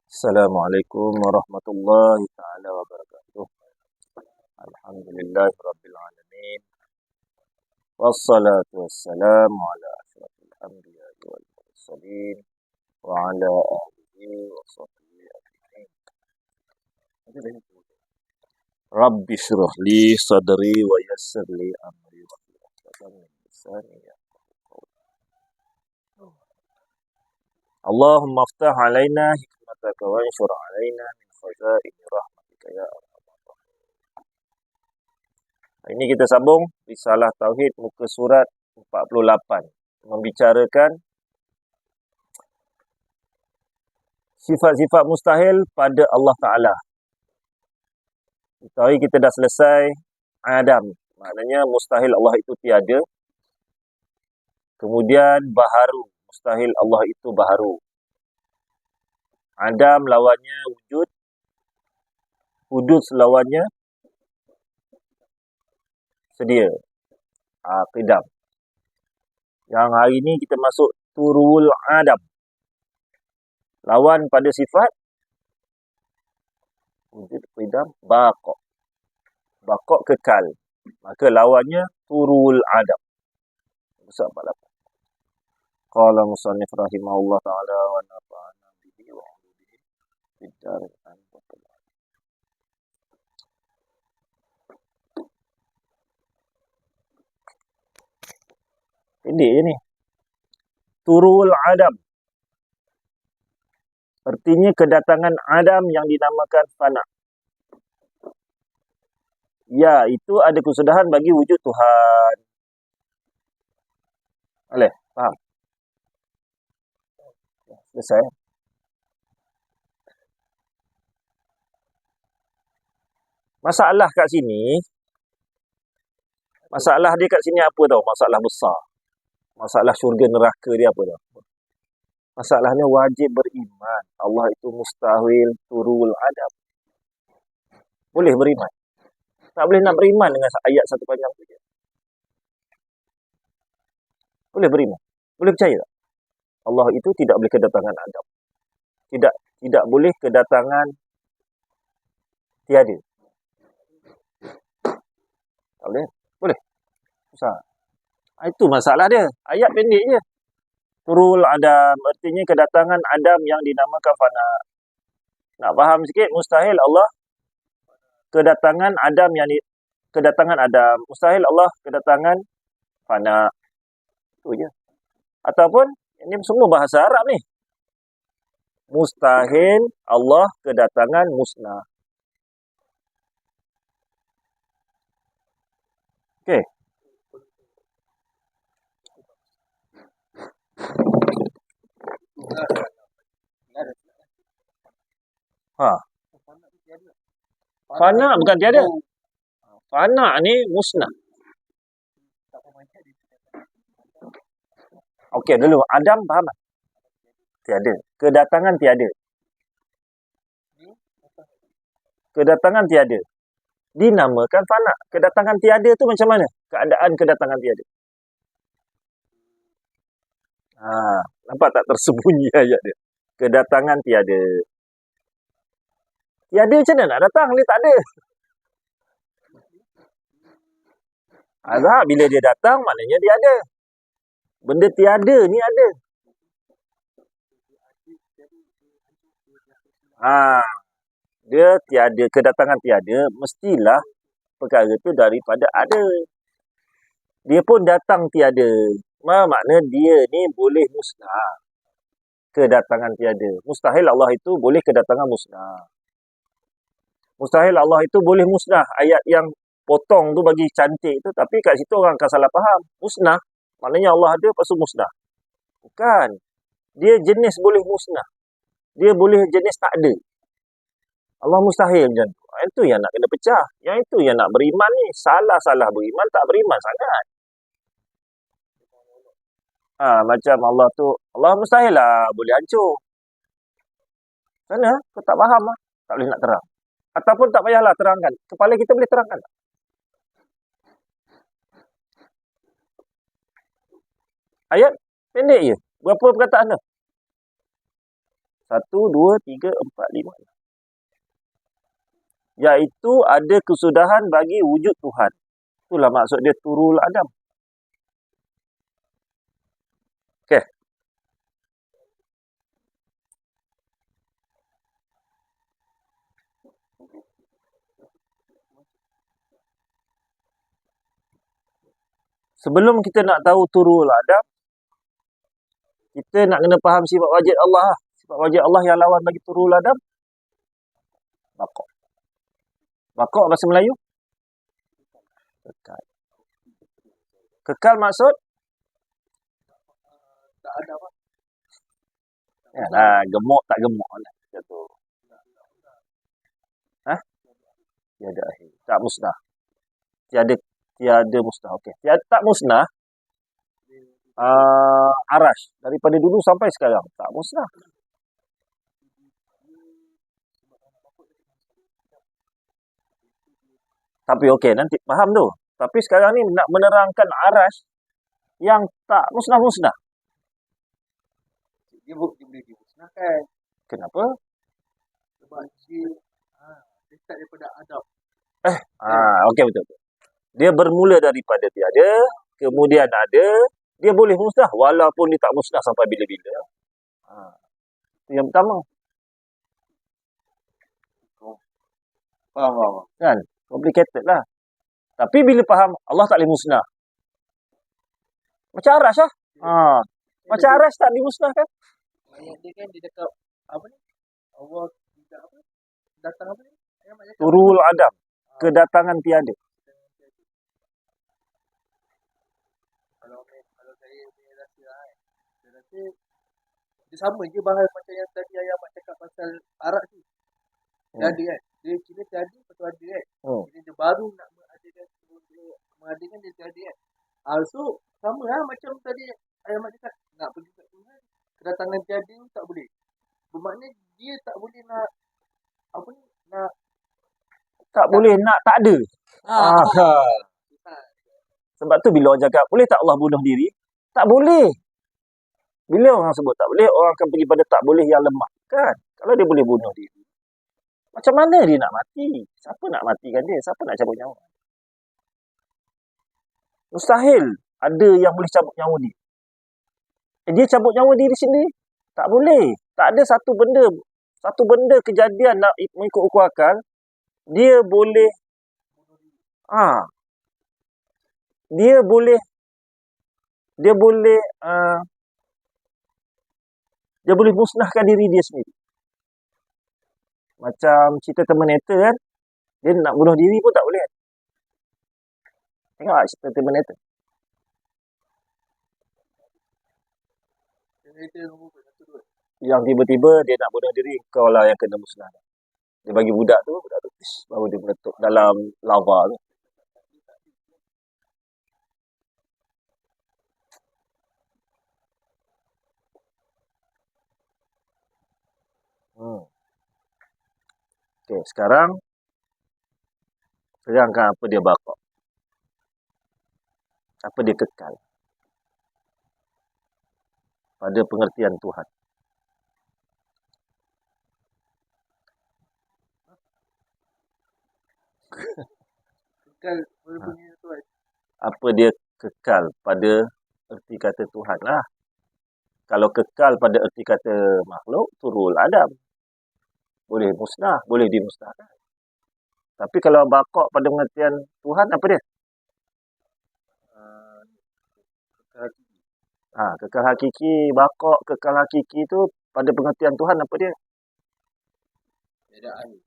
Assalamualaikum warahmatullahi taala wabarakatuh. Alhamdulillahirabbil alamin. Wassalatu wassalamu ala asyrafil anbiya'i wal mursalin wa ala alihi wa sahbihi ajma'in. Rabbi shrah li sadri wa yassir li amri wa hlul 'uqdatam min lisani yafqahu qawli. Allahumma aftah alaina hikmataka wa anshur alaina min khazaini rahmatika ya arhamar rahimin. Ini kita sambung Risalah Tauhid muka surat 48 membicarakan sifat-sifat mustahil pada Allah Ta'ala. Tauhid kita dah selesai Adam, maknanya mustahil Allah itu tiada. Kemudian baharu, mustahil Allah itu baharu. Adam lawannya wujud, hudud lawannya sedia, qidam. Yang hari ini kita masuk turul Adam. Lawan pada sifat wujud, qidam, baqa'. Baqa' kekal. Maka lawannya turul Adam. Besar 48. Qala musannif rahimahullah ta'ala wa nafa'ana bihi wa ulubihi fid darin amin. Pendek je ni. Turul Adam. Artinya kedatangan Adam yang dinamakan fana. Ya, itu ada kesudahan bagi wujud Tuhan. Boleh? Faham? Selesai. Masalah kat sini, masalah dia kat sini apa tau? Masalah besar. Masalah syurga neraka dia apa tau? Masalahnya wajib beriman. Allah itu mustahil turul Adam. Boleh beriman. Tak boleh nak beriman dengan ayat satu panjang tu je. Boleh beriman. Boleh percaya tak? Allah itu tidak boleh kedatangan Adam. Tidak boleh kedatangan tiada. Tak boleh? Boleh. Susah. Itu masalah dia. Ayat pendek je. Turul Adam. Artinya kedatangan Adam yang dinamakan fana. Nak faham sikit, mustahil Allah kedatangan Adam kedatangan Adam. Mustahil Allah kedatangan fana. Itu je. Ataupun, ini semua bahasa Arab ni. Mustahil Allah kedatangan musnah. Okey. Fana bukan tiada. Fana ni musnah. Okey, dulu Adam faham tak? Tiada. Kedatangan tiada. Kedatangan tiada. Dinamakan fana. Kedatangan tiada tu macam mana? Keadaan kedatangan tiada. Nampak tak tersembunyi ayat dia? Kedatangan tiada. Tiada macam mana nak datang? Dia tak ada. Azhar bila dia datang, maknanya dia ada. Benda tiada ni ada. Dia tiada, kedatangan tiada, mestilah perkara tu daripada ada. Dia pun datang tiada. Makna dia ni boleh musnah. Kedatangan tiada. Mustahil Allah itu boleh kedatangan musnah. Mustahil Allah itu boleh musnah. Ayat yang potong tu bagi cantik tu, tapi kat situ orang akan salah faham. Musnah, maknanya Allah ada, lepas tu musnah. Bukan. Dia jenis boleh musnah. Dia boleh jenis tak ada. Allah mustahil macam tu. Itu yang nak kena pecah. Yang itu yang nak beriman ni. Salah-salah beriman, tak beriman sangat. Macam Allah tu, Allah mustahil lah boleh hancur. Sana, kau tak faham lah. Tak boleh nak terang. Ataupun tak payahlah terangkan. Kepala kita boleh terangkan tak? Ayat pendek je. Berapa perkataan tu? 1, 2, 3, 4, 5. Iaitu ada kesudahan bagi wujud Tuhan. Itulah maksud dia turul Adam. Okey. Sebelum kita nak tahu turul Adam, kita nak kena faham sifat wajib Allah. Sifat wajib Allah yang lawan bagi turul Adam, baqa'. Baqa' bahasa Melayu? Kekal. Kekal maksud? Tak ada apa. Yalah, gemuk tak gemuk lah. Macam tu. Hah? Tiada akhir. Tak musnah. Tiada musnah. Okey. Tak musnah. Arash. Daripada dulu sampai sekarang. Tak musnah. Tapi okey, nanti faham tu. Tapi sekarang ni nak menerangkan arash yang tak musnah-musnah. Dia boleh dimusnahkan. Kenapa? Sebab dia start daripada Adam. Okey, betul. Dia bermula daripada tiada, kemudian ada, dia boleh musnah walaupun dia tak musnah sampai bila-bila. Itu yang pertama. Faham. Kan? Complicated lah. Tapi bila faham, Allah tak boleh musnah. Macam arash lah. Macam arash tak dimusnahkan. Ayat dia kan dia cakap apa ni? Allah tidak apa? Datang apa ni? Turul Adam. Kedatangan tiada. Kalau saya punya rasa saya rasa dia sama je bahas macam yang tadi ayat Mak cakap pasal Arab tu. Tiada kan? Dia kira tiada lepas tu ada kan? Jadi dia baru nak mengadakan dia tiada kan? So sama lah macam tadi ayat Mak cakap nak pergi kat Tuhan, kedatangan tiada tak boleh. Bermakna dia tak boleh nak apa ni? Tak boleh nak tak ada. Sebab tu bila orang cakap, boleh tak Allah bunuh diri? Tak boleh. Bila orang sebut tak boleh, orang akan pergi pada tak boleh yang lemah. Kan? Kalau dia boleh bunuh diri, macam mana dia nak mati? Siapa nak matikan dia? Siapa nak cabut nyawa? Mustahil ada yang boleh cabut nyawa dia. Dia cabut nyawa diri sendiri? Tak boleh. Tak ada satu benda kejadian nak mengikut ukur akal, dia boleh dia boleh musnahkan diri dia sendiri. Macam cerita Terminator kan, dia nak bunuh diri pun tak boleh. Tengok cerita Terminator. Yang tiba-tiba dia nak bunuh diri, kau lah yang kena musnah. Dia bagi budak tu baru dia meletup dalam lava tu. Okey, sekarang terangkan apa dia baqa'. Apa dia kekal. Pada pengertian Tuhan. Kekal punya Tuhan. Apa dia kekal pada erti kata Tuhan lah. Kalau kekal pada erti kata makhluk, turul Adam. Boleh musnah, boleh dimusnahkan. Tapi kalau baqa' pada pengertian Tuhan, apa dia? Kekal hakiki, baqa', kekal hakiki tu pada pengertian Tuhan apa dia? Tiada akhir.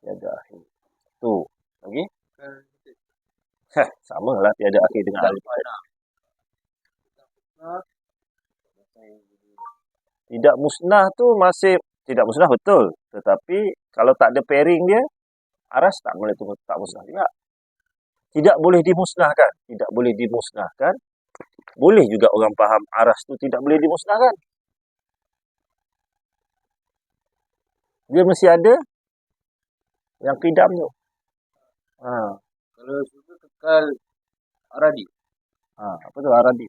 Tiada akhir. Tu. Lagi? Sama lah tiada akhir dengan akhir. Tidak musnah tu masih tidak musnah betul. Tetapi kalau tak ada pairing dia, aras tak boleh tak musnah juga. Tidak boleh dimusnahkan. Tidak boleh dimusnahkan. Boleh juga orang faham aras tu tidak boleh dimusnahkan. Dia mesti ada yang qidam tu. Kalau surga kekal Aradi. Apa tu Aradi?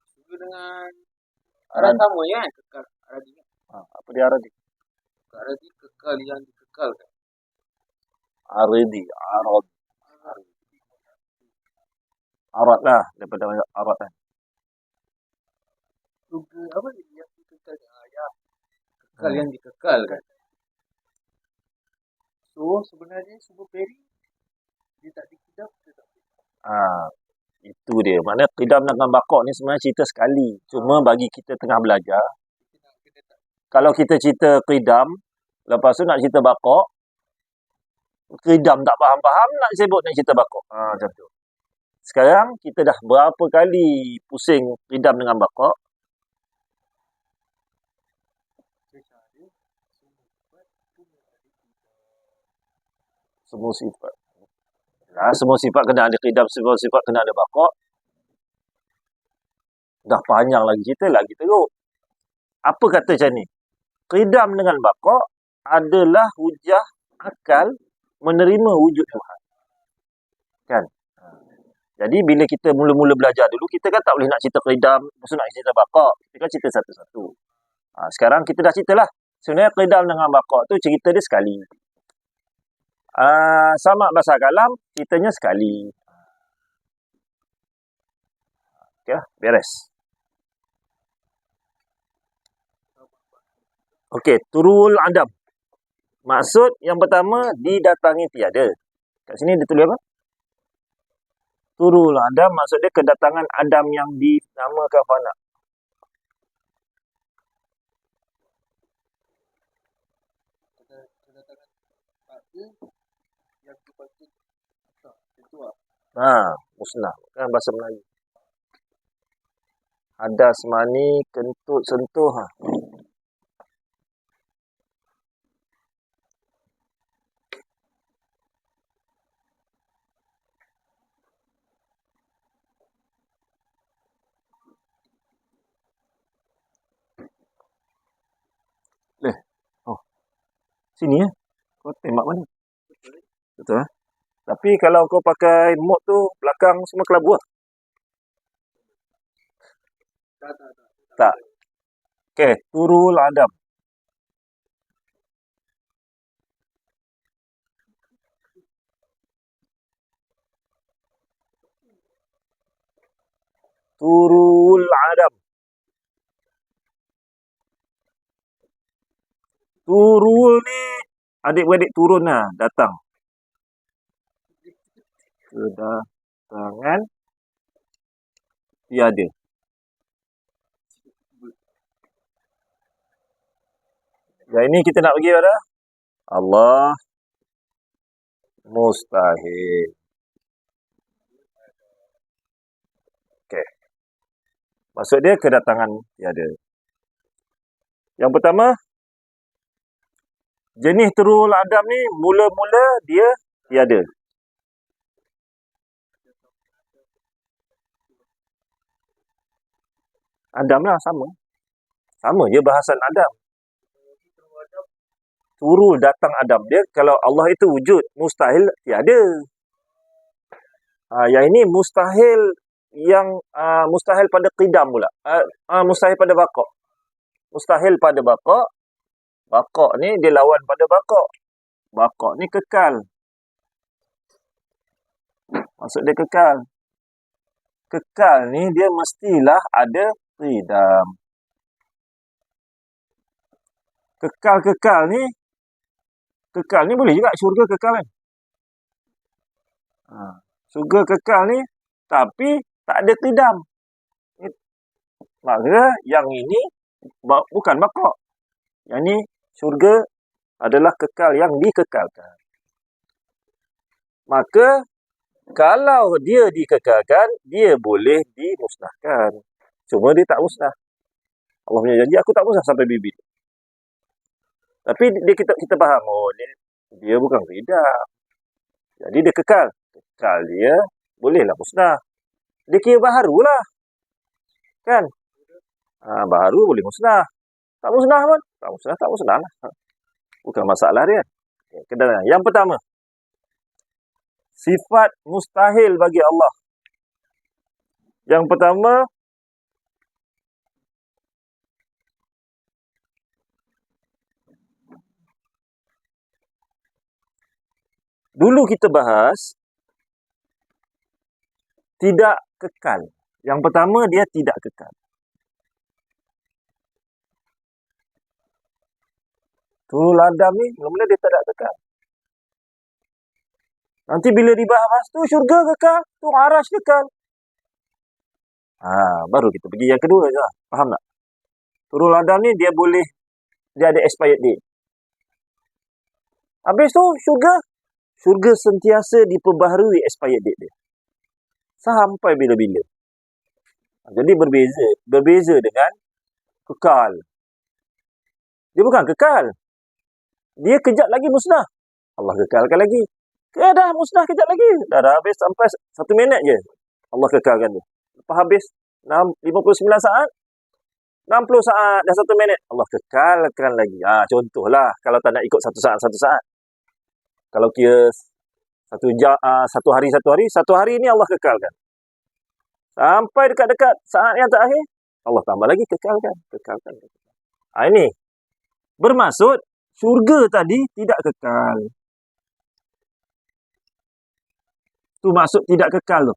Surga dengan Arad sama je kan? Kekal Aradi. Apa dia aradi? Aradi kekal yang dikekalkan. Aradi, arad lah daripada arad kan. Surga apa yang dikekalkan? Ya. Kekal yang dikekalkan. So sebenarnya semua peri dia tak dikidam, dia tak boleh. Itu dia. Maknanya qidam dengan baqak ni sebenarnya cerita sekali. Cuma bagi kita tengah belajar, kalau kita cerita qidam, lepas tu nak cerita baqak, qidam tak faham-faham, nak sebut nak cerita baqak. Macam tu. Sekarang kita dah berapa kali pusing qidam dengan baqak. Semua sifat. Semua sifat kena ada qidam, semua sifat kena ada baqak. Dah panjang lagi cerita, lagi teruk. Apa kata macam ni? Qidam dengan baqak adalah hujah akal menerima wujud Tuhan. Kan? Jadi bila kita mula-mula belajar dulu, kita kan tak boleh nak cerita qidam, lepas tu nak cerita baqak. Kita kan cerita satu-satu. Sekarang kita dah ceritalah. Sebenarnya qidam dengan baqak tu cerita dia sekali. Sama bahasa kalam, ceritanya sekali. Okay, beres. Okey, turul adam. Maksud yang pertama, didatangi tiada. Kat sini dia tulis apa? Turul adam, maksud dia kedatangan Adam yang dinamakan fana. Kedatangan ada yang dibaca itu musnah. Kan bahasa Melayu. Hadas, mani, kentut, sentuh. Sini ya. Kau tembak mana? Betul eh? Tapi kalau kau pakai mod tu, belakang semua kelabu lah. Tak. Okey, turul adam. Turul adam. Turul ni adik-beradik turun lah, datang. Kedatangan tiada. Yang ini kita nak pergi pada Allah mustahil. Okey. Maksud dia kedatangan tiada. Yang pertama, jenis turul adam ni mula-mula dia tiada. Adam lah sama. Sama je bahasan Adam. Turul datang Adam. Dia kalau Allah itu wujud, mustahil tiada. Yang ini mustahil yang mustahil pada qidam pula. Mustahil pada baqak. Mustahil pada baqak. Baqak ni dia lawan pada baqak. Baqak ni kekal. Maksud dia kekal. Kekal ni dia mestilah ada qidam. Kekal ni boleh juga syurga kekal kan? Syurga kekal ni tapi tak ada qidam. Maksudnya yang ini bukan baqak. Yang ni syurga adalah kekal yang dikekalkan. Maka kalau dia dikekalkan, dia boleh dimusnahkan. Cuma dia tak musnah. Allah punya janji, aku tak musnah sampai bibit. Tapi kita faham, dia bukan qidam. Jadi dia kekal. Kekal dia, bolehlah musnah. Dia kira baharu lah. Kan? Baharu boleh musnah. Tak musnah pun. Tak musnah lah. Bukan masalah dia. Yang pertama, sifat mustahil bagi Allah. Yang pertama, Dulu kita bahas tidak kekal. Yang pertama, dia tidak kekal. Turul Adam ni, mula-mula dia tak kekal. Nanti bila dibahas tu syurga kekal, tu arash kekal. Baru kita pergi yang kedua je. Faham tak? Turul Adam ni dia ada expired date. Habis tu syurga sentiasa diperbaharui expired date dia. Sampai bila-bila. Jadi berbeza dengan kekal. Dia bukan kekal. Dia kejap lagi musnah. Allah kekalkan lagi. Dah musnah kejap lagi. Dah habis sampai 1 minit je. Allah kekalkan dia. Lepas habis 59 saat, 60 saat, dah 1 minit. Allah kekalkan lagi. Contohlah, kalau tak nak ikut 1 saat, 1 saat. Kalau kira 1 hari ni Allah kekalkan. Sampai dekat-dekat saat yang terakhir, Allah tambah lagi kekalkan. Ini bermaksud syurga tadi tidak kekal. Tu maksud tidak kekal tu.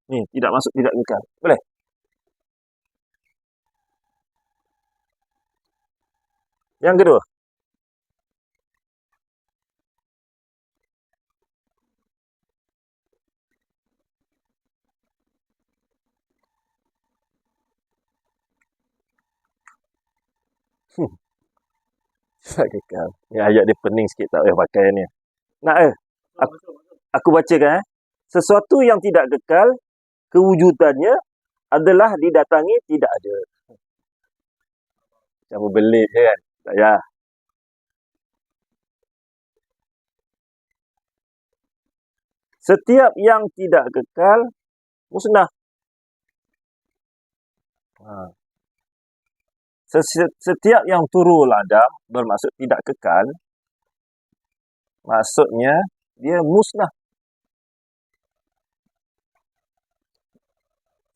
Ni, tidak maksud tidak kekal. Boleh? Yang kedua. Tak kekal. Ni ayat dia pening sikit, tak payah pakai ni. Nak aku bacakan. Sesuatu yang tidak kekal, kewujudannya adalah didatangi tidak ada. Macam berbelit je kan? Tak payah. Setiap yang tidak kekal, musnah. Setiap yang turul Adam bermaksud tidak kekal, maksudnya dia musnah.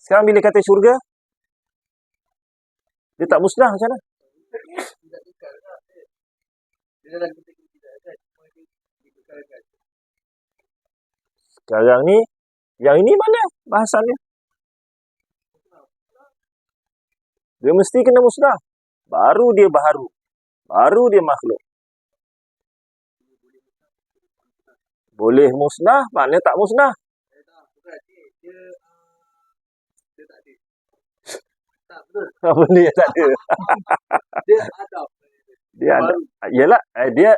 Sekarang bila kata syurga, dia tak musnah macam mana? Tidak kekal lah. Dia dalam kategori tidak kan? Dikekalkan. Sekarang ni, yang ini mana bahasannya? Dia mesti kena musnah. Baru dia baharu. Baru dia makhluk. Boleh musnah, maknanya tak musnah. Dia tak ada. Tak betul. Boleh tak ada. Dia Adam. Dia ada. Yalah, dia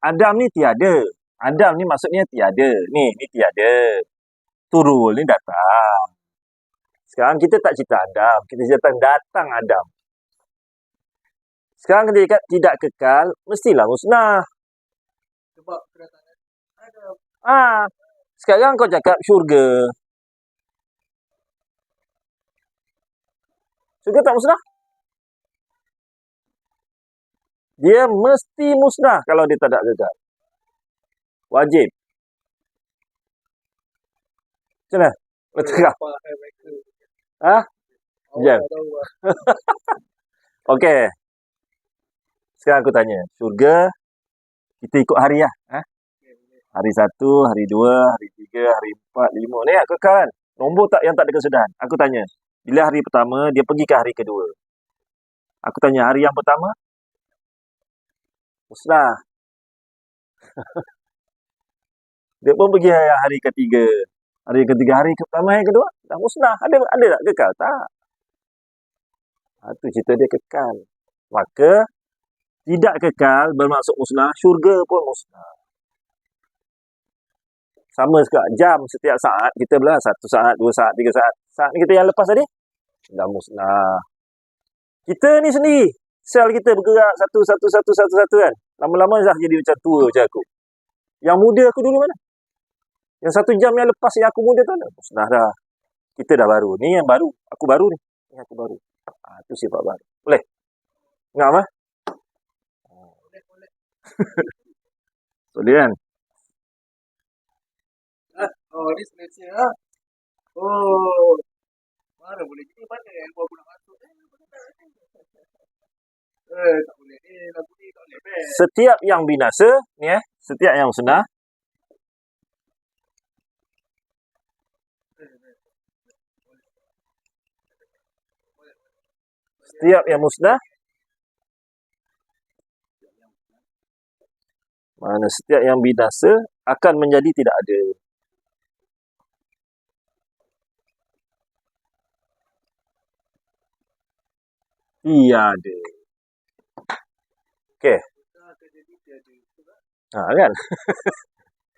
Adam ni tiada. Adam ni maksudnya tiada. Ni tiada. Turul ni datang. Sekarang kita tak cerita Adam. Kita cerita datang Adam. Sekarang ketika tidak kekal, mestilah musnah. Sebab kedatangan Adam. Sekarang kau cakap syurga. Syurga tak musnah? Dia mesti musnah kalau dia tak kekal. Wajib. Macam mana? Betul tak? Jam. Okey. Sekarang aku tanya. Syurga, kita ikut hari lah. Hari 1, hari 2, hari 3, hari 4, 5. Ni lah kekal kan? Nombor yang tak ada kesudahan. Aku tanya. Bila hari pertama, dia pergi ke hari kedua. Aku tanya, hari yang pertama? Musnah. Dia pun pergi hari ketiga. Hari ketiga, hari pertama, hari kedua. Dah musnah. Ada tak kekal? Tak. Itu cerita dia kekal. Maka, tidak kekal bermaksud musnah. Syurga pun musnah. Sama juga. Jam setiap saat. Kita belah 1 saat, 2 saat, 3 saat. Saat ni kita yang lepas tadi, dah musnah. Kita ni sendiri. Sel kita bergerak satu kan. Lama-lama dah jadi macam tua macam aku. Yang muda aku dulu mana? Yang 1 jam yang lepas yang aku muda tu mana? Musnah dah. Kita dah baru. Ni yang baru. Aku baru ni. Ni aku baru. Itu sifat baru. Boleh? Ngam ah? Boleh kan? Ni selesa lah. Mana boleh gini? Mana yang aku nak masuk? Tak boleh ni. Lagu ni tak boleh. Setiap yang binasa, ni setiap yang musnah, Setiap yang musnah, mana setiap yang binasa akan menjadi tidak ada. Tiada. Okey. Kan?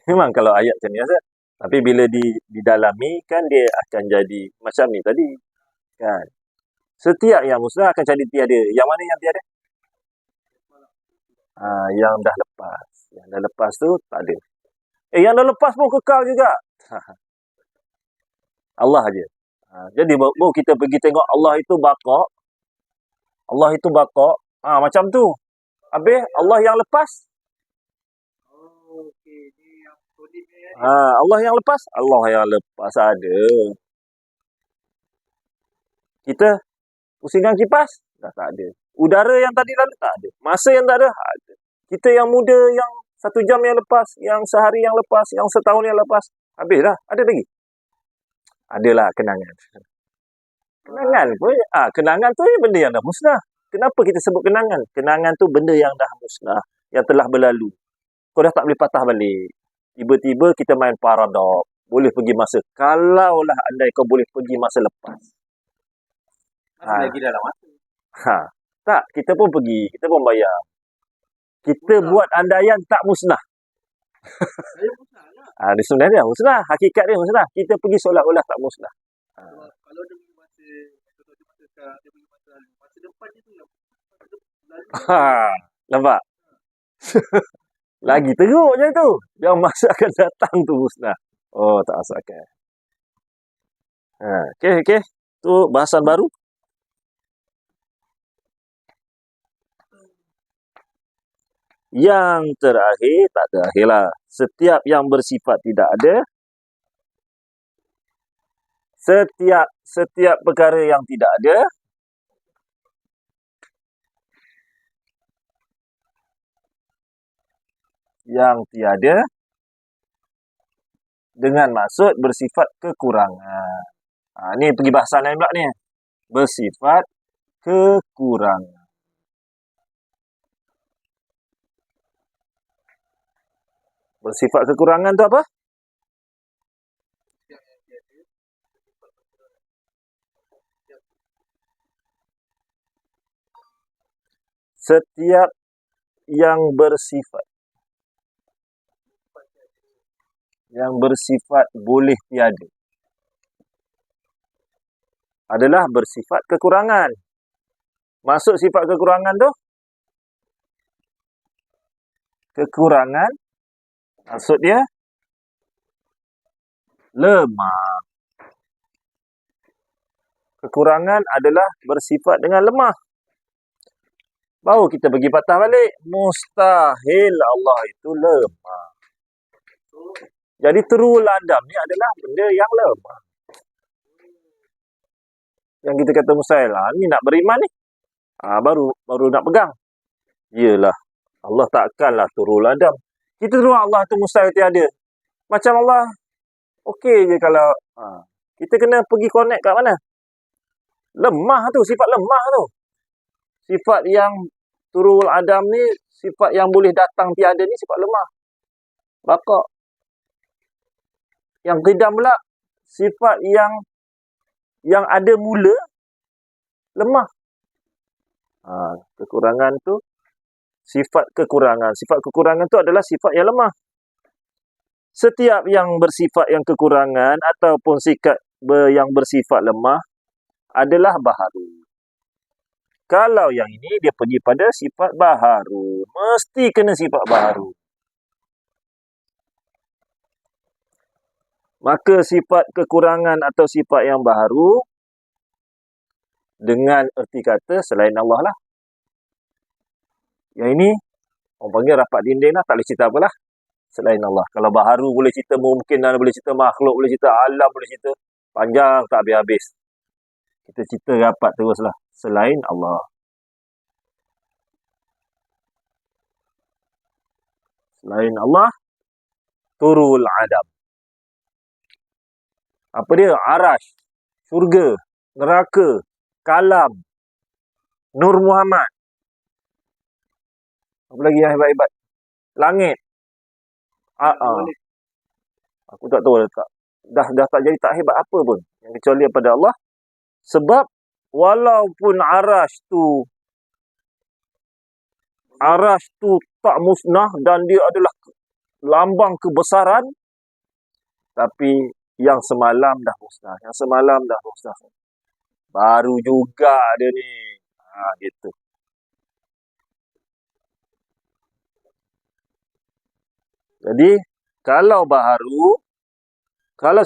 Memang kalau ayat macam ni asal. Tapi bila didalami kan dia akan jadi macam ni tadi. Kan? Setiap yang musnah akan jadi tiada. Yang mana yang tiada? Yang dah lepas. Yang dah lepas tu tak ada. Yang dah lepas pun kekal juga. Allah aja. Jadi baru kita pergi tengok Allah itu baqa. Allah itu baqa. Macam tu. Habis Allah yang lepas. Allah yang lepas. Allah yang lepas ada. Kita pusingkan kipas. Dah tak ada. Udara yang tadi lalu tak ada. Masa yang tak ada. Ada. Kita yang muda yang 1 jam yang lepas. Yang sehari yang lepas. Yang setahun yang lepas. Habis dah. Ada lagi. Adalah kenangan. Kenangan pun. Kenangan tu benda yang dah musnah. Kenapa kita sebut kenangan? Kenangan tu benda yang dah musnah. Yang telah berlalu. Kau dah tak boleh patah balik. Tiba-tiba kita main paradok. Boleh pergi masa. Kalaulah andai kau boleh pergi masa lepas. Lagi dalam masa. Tak. Kita pun pergi. Kita pun bayar. Kita buat andaian tak musnah. Dia sebenarnya musnah. Hakikat dia musnah. Kita pergi seolah-olah tak musnah. Kalau dia pergi masa sekarang, dia pergi masa lalu. Masa depan dia tu lalu. Nampak? Lagi teruk je tu. Yang masa akan datang tu musnah. Oh, tak asalkan. Okey. Tu bahasan baru. Yang terakhir, tak terakhir lah. Setiap yang bersifat tidak ada. Setiap perkara yang tidak ada. Yang tiada. Dengan maksud bersifat kekurangan. Ni pergi bahasan lain pula ni. Bersifat kekurangan. Bersifat kekurangan tu apa? Setiap yang bersifat. Yang bersifat boleh tiada. Adalah bersifat kekurangan. Maksud sifat kekurangan tu? Kekurangan. Maksud dia? Lemah. Kekurangan adalah bersifat dengan lemah. Baru kita pergi patah balik. Mustahil Allah itu lemah. Jadi terul Adam ni adalah benda yang lemah. Yang kita kata mustahil. Ni nak beriman ni. Baru nak pegang. Yelah. Allah takkanlah turul Adam. Kita terus Allah tu mustahil tiada. Macam Allah. Okey je kalau. Kita kena pergi connect kat mana? Lemah tu. Sifat lemah tu. Sifat yang turul Adam ni. Sifat yang boleh datang tiada ni. Sifat lemah. Baqa. Yang qidam pula. Sifat yang ada mula. Lemah. Kekurangan tu. Sifat kekurangan. Sifat kekurangan tu adalah sifat yang lemah. Setiap yang bersifat yang kekurangan ataupun sikap yang bersifat lemah adalah baharu. Kalau yang ini dia pergi pada sifat baharu. Mesti kena sifat baharu. Maka sifat kekurangan atau sifat yang baharu dengan erti kata selain Allah lah. Yang ini, orang panggil rapat dinding lah. Tak boleh cerita apalah. Selain Allah. Kalau baharu boleh cerita mungkin, boleh cerita makhluk, boleh cerita alam, boleh cerita. Panjang, tak habis-habis. Kita cerita rapat teruslah. Selain Allah. Selain Allah, turul Adam. Apa dia? Arash, syurga, neraka, kalam. Nur Muhammad. Apa lagi yang hebat-hebat? Langit. Aku tak tahu tak. Dah tak jadi tak hebat apa pun. Yang kecuali daripada Allah. Sebab walaupun Arash tu tak musnah dan dia adalah lambang kebesaran, tapi yang semalam dah musnah. Baru juga dia ni. Gitu. Jadi, kalau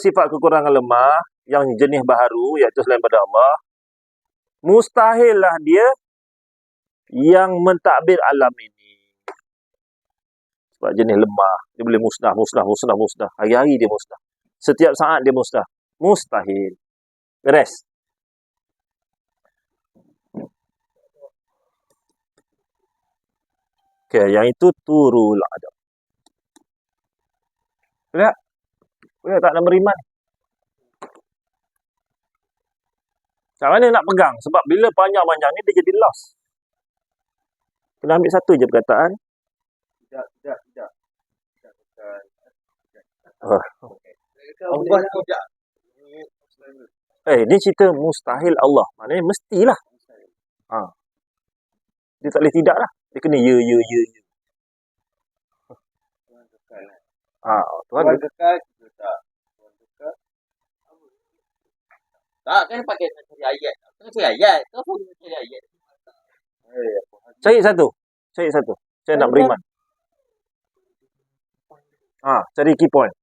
sifat kekurangan lemah, yang jenis baharu, iaitu selain pada Allah, mustahillah dia yang mentadbir alam ini. Sebab jenis lemah. Dia boleh musnah. Hari-hari dia musnah. Setiap saat dia musnah. Mustahil. Beres. Okay, yang itu turul adab. Boleh tak nak beriman? Macam mana nak pegang? Sebab bila panjang-panjang ni dia jadi lost. Kena ambil satu je perkataan. Tidak. Allah tidak. Ni cerita mustahil Allah. Maknanya mestilah. Dia tak boleh tidak lah. Dia kena ya. Tuhan kekal juga tak. Tuhan kekal. Tak, kan pakai cari ayat. Kau pun cari ayat. Cari satu. Saya nak beriman. Cari key point.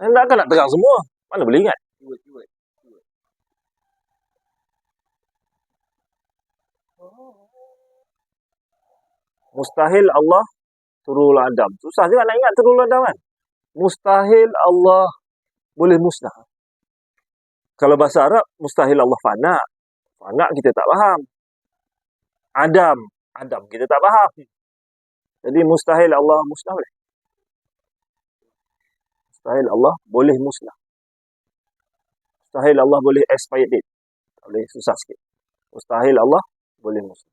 Takkan nak terang semua. Mana boleh ingat? Keyword. Mustahil Allah turul adam. Susah juga nak ingat turul adam kan? Mustahil Allah boleh musnah. Kalau bahasa Arab, mustahil Allah fana. Fana kita tak faham. Adam kita tak faham. Jadi mustahil Allah musnah boleh. Mustahil Allah boleh musnah. Mustahil Allah boleh expired date. Tak boleh, susah sikit. Mustahil Allah boleh musnah.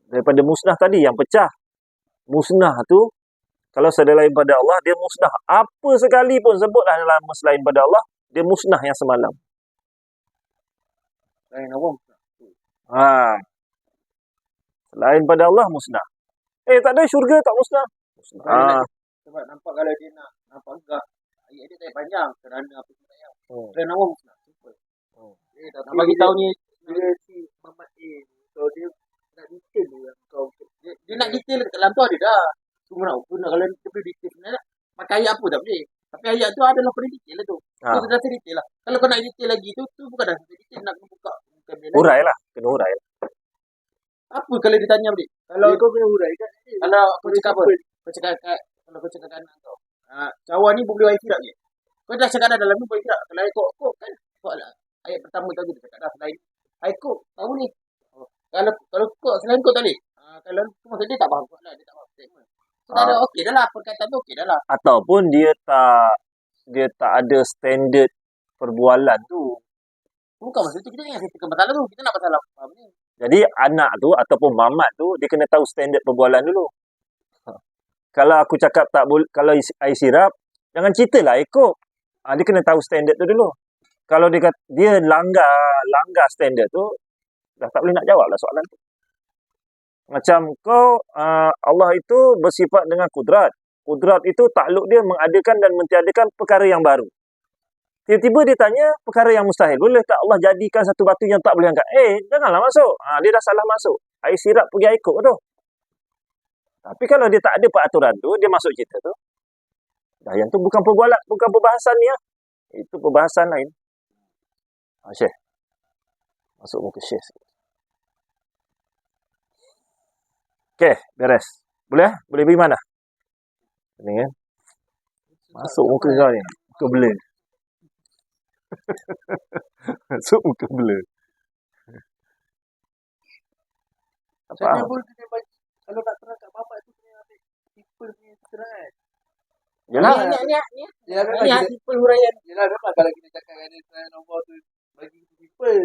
Daripada musnah tadi yang pecah. Musnah tu, kalau selain pada Allah, dia musnah. Apa sekali pun sebutlah dalam selain pada Allah, dia musnah yang semalam. Selain Allah musnah. Selain pada Allah musnah. Tak ada syurga tak musnah. Sebab nampak kalau dia nak nampak enggak, ayat dia tak panjang kerana apa sebenarnya. Selain Allah musnah. Dia tak bagi tahu ni bila si Muhammad kalau dia nak detail tu yang kau dia nak detail dalam tu ada dah. Cuma nak kalau dia boleh detail sebenarnya pakai ayat apa tak boleh. Tapi ayat tu adalah paling detail lah tu. Tu dah detail lah. Kalau kau nak detail lagi tu bukan dah detail nak buka. Urai lah. Kena urai lah. Apa kalau ditanya balik? Kalau kau kena urai kan. Kalau kau cakap apa? Kalau kau cakap kanan kau. Cawan ni boleh wifi tak je? Kau dah cakap dah dalam ni boleh tak? Kalau ikut kan. Soalan ayat pertama tadi dia cakap dah selain ikut tahu ni. Kalau kau selain kau tadi. Kalau tu maksud dia tak faham soalan, dia tak faham statement. Tak ada okey dah lah perkataan tu okey dah lah. Ataupun dia tak ada standard perbualan tu. Bukan maksud tu kita ingat kita masalah tu. Kita nak masalah faham ni. Jadi anak tu ataupun mamat tu dia kena tahu standard perbualan dulu. Kalau aku cakap tak boleh, kalau air sirap, jangan ceritalah ikut. Dia kena tahu standard tu dulu. Kalau dia langgar standard tu, dah tak boleh nak jawab lah soalan tu. Macam Allah itu bersifat dengan kudrat. Kudrat itu takluk dia mengadakan dan mentiadakan perkara yang baru. Tiba-tiba dia tanya perkara yang mustahil. Boleh tak Allah jadikan satu batu yang tak boleh angkat? Janganlah masuk. Dia dah salah masuk. Air sirap pergi air ikut tu. Tapi kalau dia tak ada peraturan tu, dia masuk cerita tu. Dah yang tu bukan perbahasan ni. Itu perbahasan lain. Syekh. Masuk muka Syekh. Okey, beres. Boleh? Boleh pergi mana? Ini kan? Masuk muka kau ni. Muka blur. Masuk muka blur. Apa? Kalau nak terang kat bapak tu kena ambil simple punya keterangan. Yalah. Ni simple huraian. Yalah, memang kalau kita cakap dengan dia selain Allah tu bagi simple.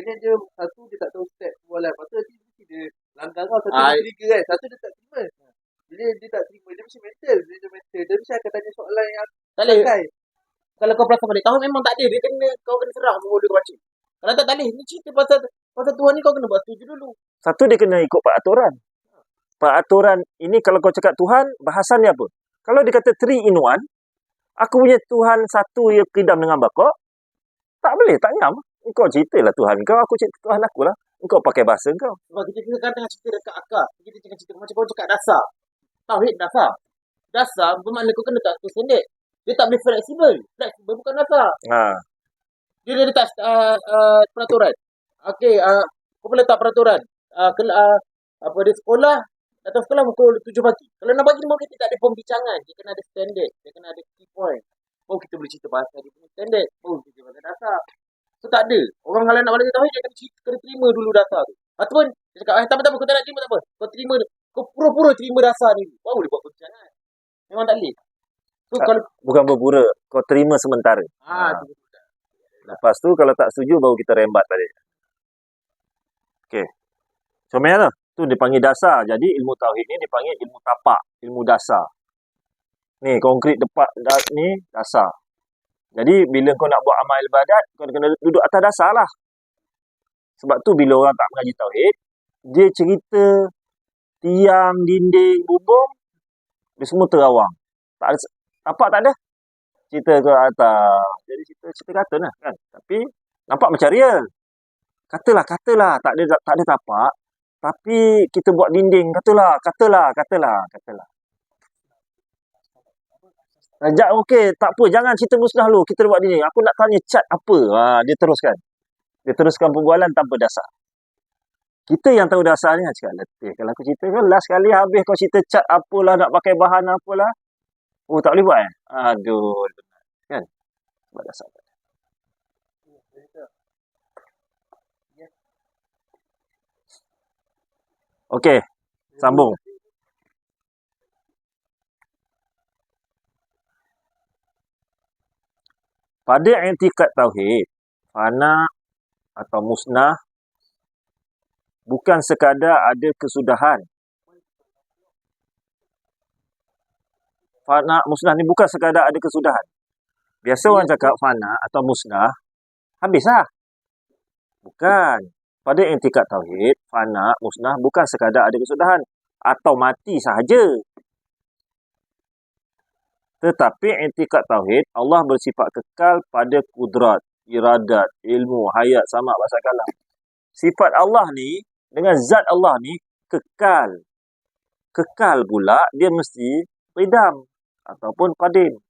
kena dia satu dia tak tahu step bualan. Lepas tu nanti mesti dia langgar kau satu Ah. dia trigger kan. Satu dia tak terima. Bila dia tak terima, dia mesti mental. Bila dia mental, dia mesti akan tanya soalan yang Tak boleh. santai. Kalau kau perasan balik, tahu memang tak ada. Dia kena, kau kena serang semua dia baca. Kalau tak boleh, ni cerita pasal Tuhan ni kau kena buat setuju dulu. Satu dia kena ikut peraturan. Peraturan ini kalau kau cakap Tuhan, bahasan dia apa? Kalau dia kata 3 in 1, aku punya Tuhan satu yang kidam dengan bakok, tak boleh, tak nyam. Engkau ceritalah Tuhan kau, aku cerita Tuhan aku lah. Engkau pakai bahasa kau. Sebab kita kan tengah cerita dekat akar. Kita tengah cerita macam kau cakap dasar. Tauhid dasar. Dasar bermakna kau kena tak tersendik. Dia tak boleh fleksibel. Fleksibel bukan dasar. Ha. Dia letak peraturan. Okey, kau boleh letak peraturan. Apa dia sekolah, datang sekolah pukul 7 pagi. Kalau nak bagi 5 minit tak ada pembincangan. Dia kena ada standard. Dia kena ada key point. Baru kita boleh cerita bahasa dia punya standard. Baru kita cerita bahasa dasar. So tak ada. Orang kalau nak belajar tauhid dia kena terima dulu dasar tu. Ataupun dia cakap, tak apa, kau tak nak terima tak apa. Kau terima, kau pura-pura terima dasar ni. Baru dia buat perbincangan. Memang tak boleh. So kalau Bukan berpura, kau terima sementara. tu. Lepas tu kalau tak setuju baru kita rembat balik. Okey. Comel tu. Tu dipanggil dasar. Jadi ilmu tauhid ni dipanggil ilmu tapak, ilmu dasar. Ni konkret ni dasar. Jadi bila kau nak buat amal ibadat, kau kena duduk atas dasar lah. Sebab tu bila orang tak mengaji tauhid, dia cerita tiang, dinding, bubung, dia semua terawang. Tak ada, tapak tak ada. Cerita ke atas. Jadi cerita kata lah kan. Tapi nampak macam real. Katalah, tak ada tapak. Tapi kita buat dinding. Katalah. Rajak okey, tak apa. Jangan cerita musnah dulu. Kita buat dinding. Aku nak tanya cat apa. Dia teruskan. Dia teruskan perbualan tanpa dasar. Kita yang tahu dasarnya cakap letih. Kalau aku cerita kan last kali habis kau cerita cat apalah, nak pakai bahan apalah. Oh, tak boleh buat Aduh. Kan? Sebab dasar. Okey, sambung. Pada i'tikad tauhid, fana atau musnah bukan sekadar ada kesudahan. Fana, musnah ni bukan sekadar ada kesudahan. Biasa orang cakap fana atau musnah, habislah. Bukan. Pada i'tikad tauhid, fana, musnah bukan sekadar ada kesudahan atau mati sahaja. Tetapi i'tikad tauhid, Allah bersifat kekal pada kudrat, iradat, ilmu, hayat, sama, bahasa kalam. Sifat Allah ni, dengan zat Allah ni, kekal. Kekal pula, dia mesti qidam ataupun qadim.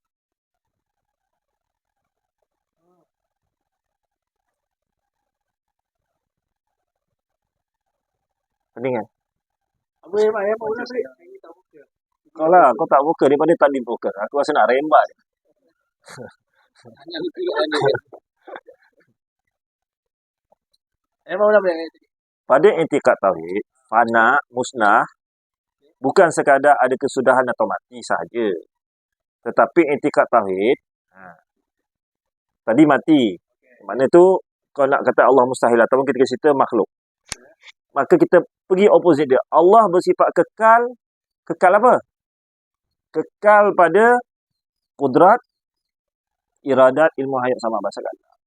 Pening kan? Apa yang ulang balik? Ini tak buka. Kau lah, kau tak vocal daripada tadi vocal. Aku rasa nak rembat. Emang ulang balik. Pada i'tikad tauhid, fana, musnah, bukan sekadar ada kesudahan atau mati sahaja. Tetapi i'tikad tauhid, tadi mati. Makna tu, kau nak kata Allah mustahil ataupun kita cerita makhluk. Maka kita pergi opposite dia. Allah bersifat kekal. Kekal apa? Kekal pada kudrat, iradat, ilmu, hayat, sama, bahasa kalam.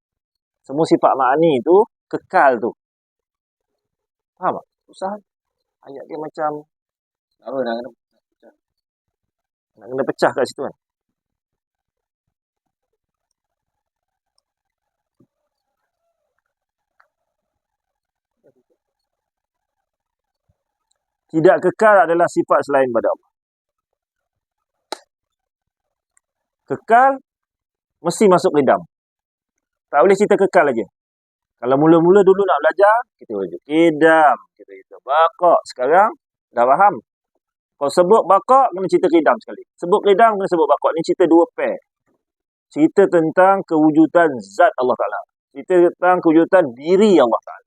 Semua sifat ma'ani tu, kekal tu. Faham tak? Susah. Ayat dia macam nak kena pecah kat situ kan. Tidak kekal adalah sifat selain pada Allah. Kekal mesti masuk qidam. Tak boleh cerita kekal aja. Kalau mula-mula dulu nak belajar, kita rujuk qidam, kita cerita baqa'. Sekarang dah faham. Kalau sebut baqa', kena cerita qidam sekali. Sebut qidam, kena sebut baqa'. Ni cerita dua pair. Cerita tentang kewujudan zat Allah Ta'ala. Cerita tentang kewujudan diri Allah Ta'ala.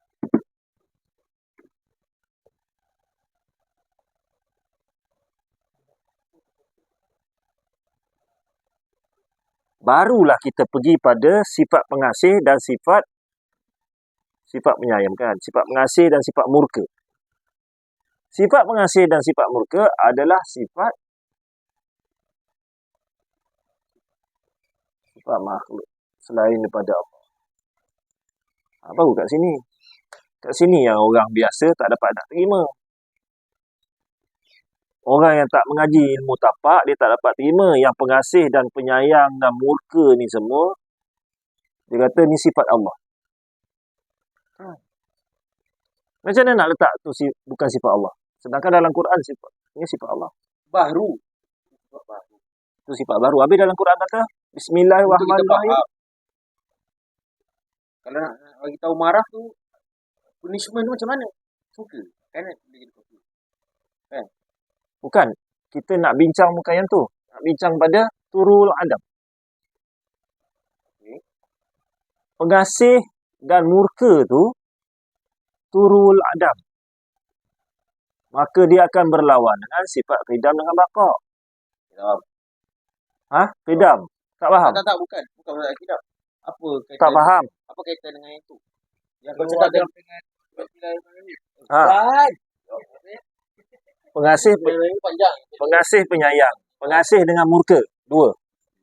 Barulah kita pergi pada sifat pengasih dan sifat sifat penyayang kan, sifat pengasih dan sifat murka. Sifat pengasih dan sifat murka adalah sifat makhluk selain daripada Allah. Baru kat sini. Kat sini yang orang biasa tak dapat nak terima. Orang yang tak mengaji ilmu tapak, dia tak dapat terima. Yang pengasih dan penyayang dan murka ni semua, dia kata ni sifat Allah. Macam mana nak letak tu bukan sifat Allah? Sedangkan dalam Quran ni sifat Allah. Baru. Sifat baru. Itu sifat baru. Habis dalam Quran kata, Untuk kita Bismillahirrahmanirrahim. faham. Kalau nak bagi tahu marah tu, punishment tu macam mana? Suka. Kan? Bukan. Kita nak bincang bukan yang tu. Nak bincang pada turul adab. Pengasih dan murka tu turul adab. Maka dia akan berlawan dengan sifat qidam dengan baqa. Qidam. Tak faham? Tak, bukan. Bukan masalah kidam. Apa kaitan? Tak faham? Apa kaitan dengan itu? Yang kau cakap dengan Ha. Pengasih panjang. pengasih penyayang. Pengasih dengan murka. Dua.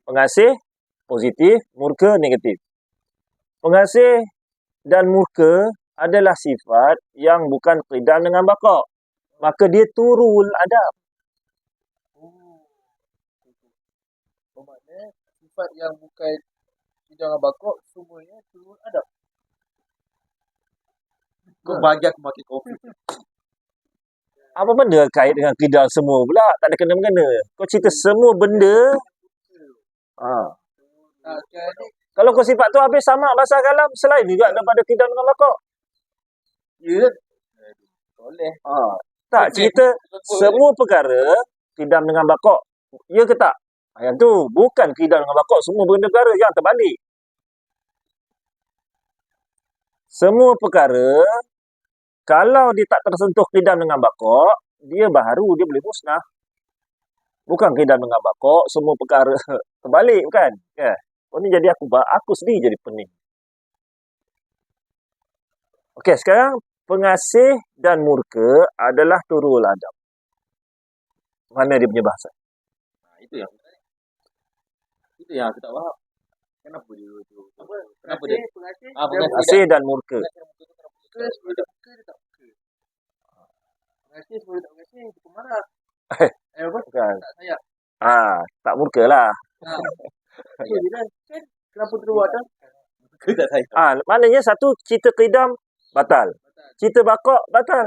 Pengasih positif, murka negatif. Pengasih dan murka adalah sifat yang bukan qidam dengan baqa. Maka dia turul adab. Bermakna sifat yang bukan tidak bakok semuanya turun adab. Kau bagi aku makin kopi. Apa benda kait dengan qidam semua pula? Tak ada kena-mengena. Kau cerita semua benda. Jadi Kalau kau sifat tu habis sama bahasa kalam selain juga daripada qidam dengan baqa. ya boleh. Tak, cerita semua perkara qidam dengan baqa. Ya ke tak? Yang tu bukan qidam dengan baqa, semua benda perkara yang terbalik. Semua perkara kalau dia tak tersentuh qidam dengan baqa, dia baharu, dia boleh musnah. Bukan qidam dengan baqa, semua perkara terbalik bukan? Ya. Oh ni jadi aku sendiri jadi pening. Okey, sekarang pengasih dan murka adalah turul adab. Mana dia punya bahasa? Itu yang aku tak faham. Kenapa dia tu? Kenapa dia? Pengasih Pengasih dan murka. ke sebelum dia buka dia tak buka. Pengasih sebelum tak pengasih dia pemarah. Apa? Bukan. Tak sayang. Tak murka lah. Ya dia kan kenapa terus ada? Aku tak sayang. Maknanya satu cerita qidam batal. Cerita baqa batal.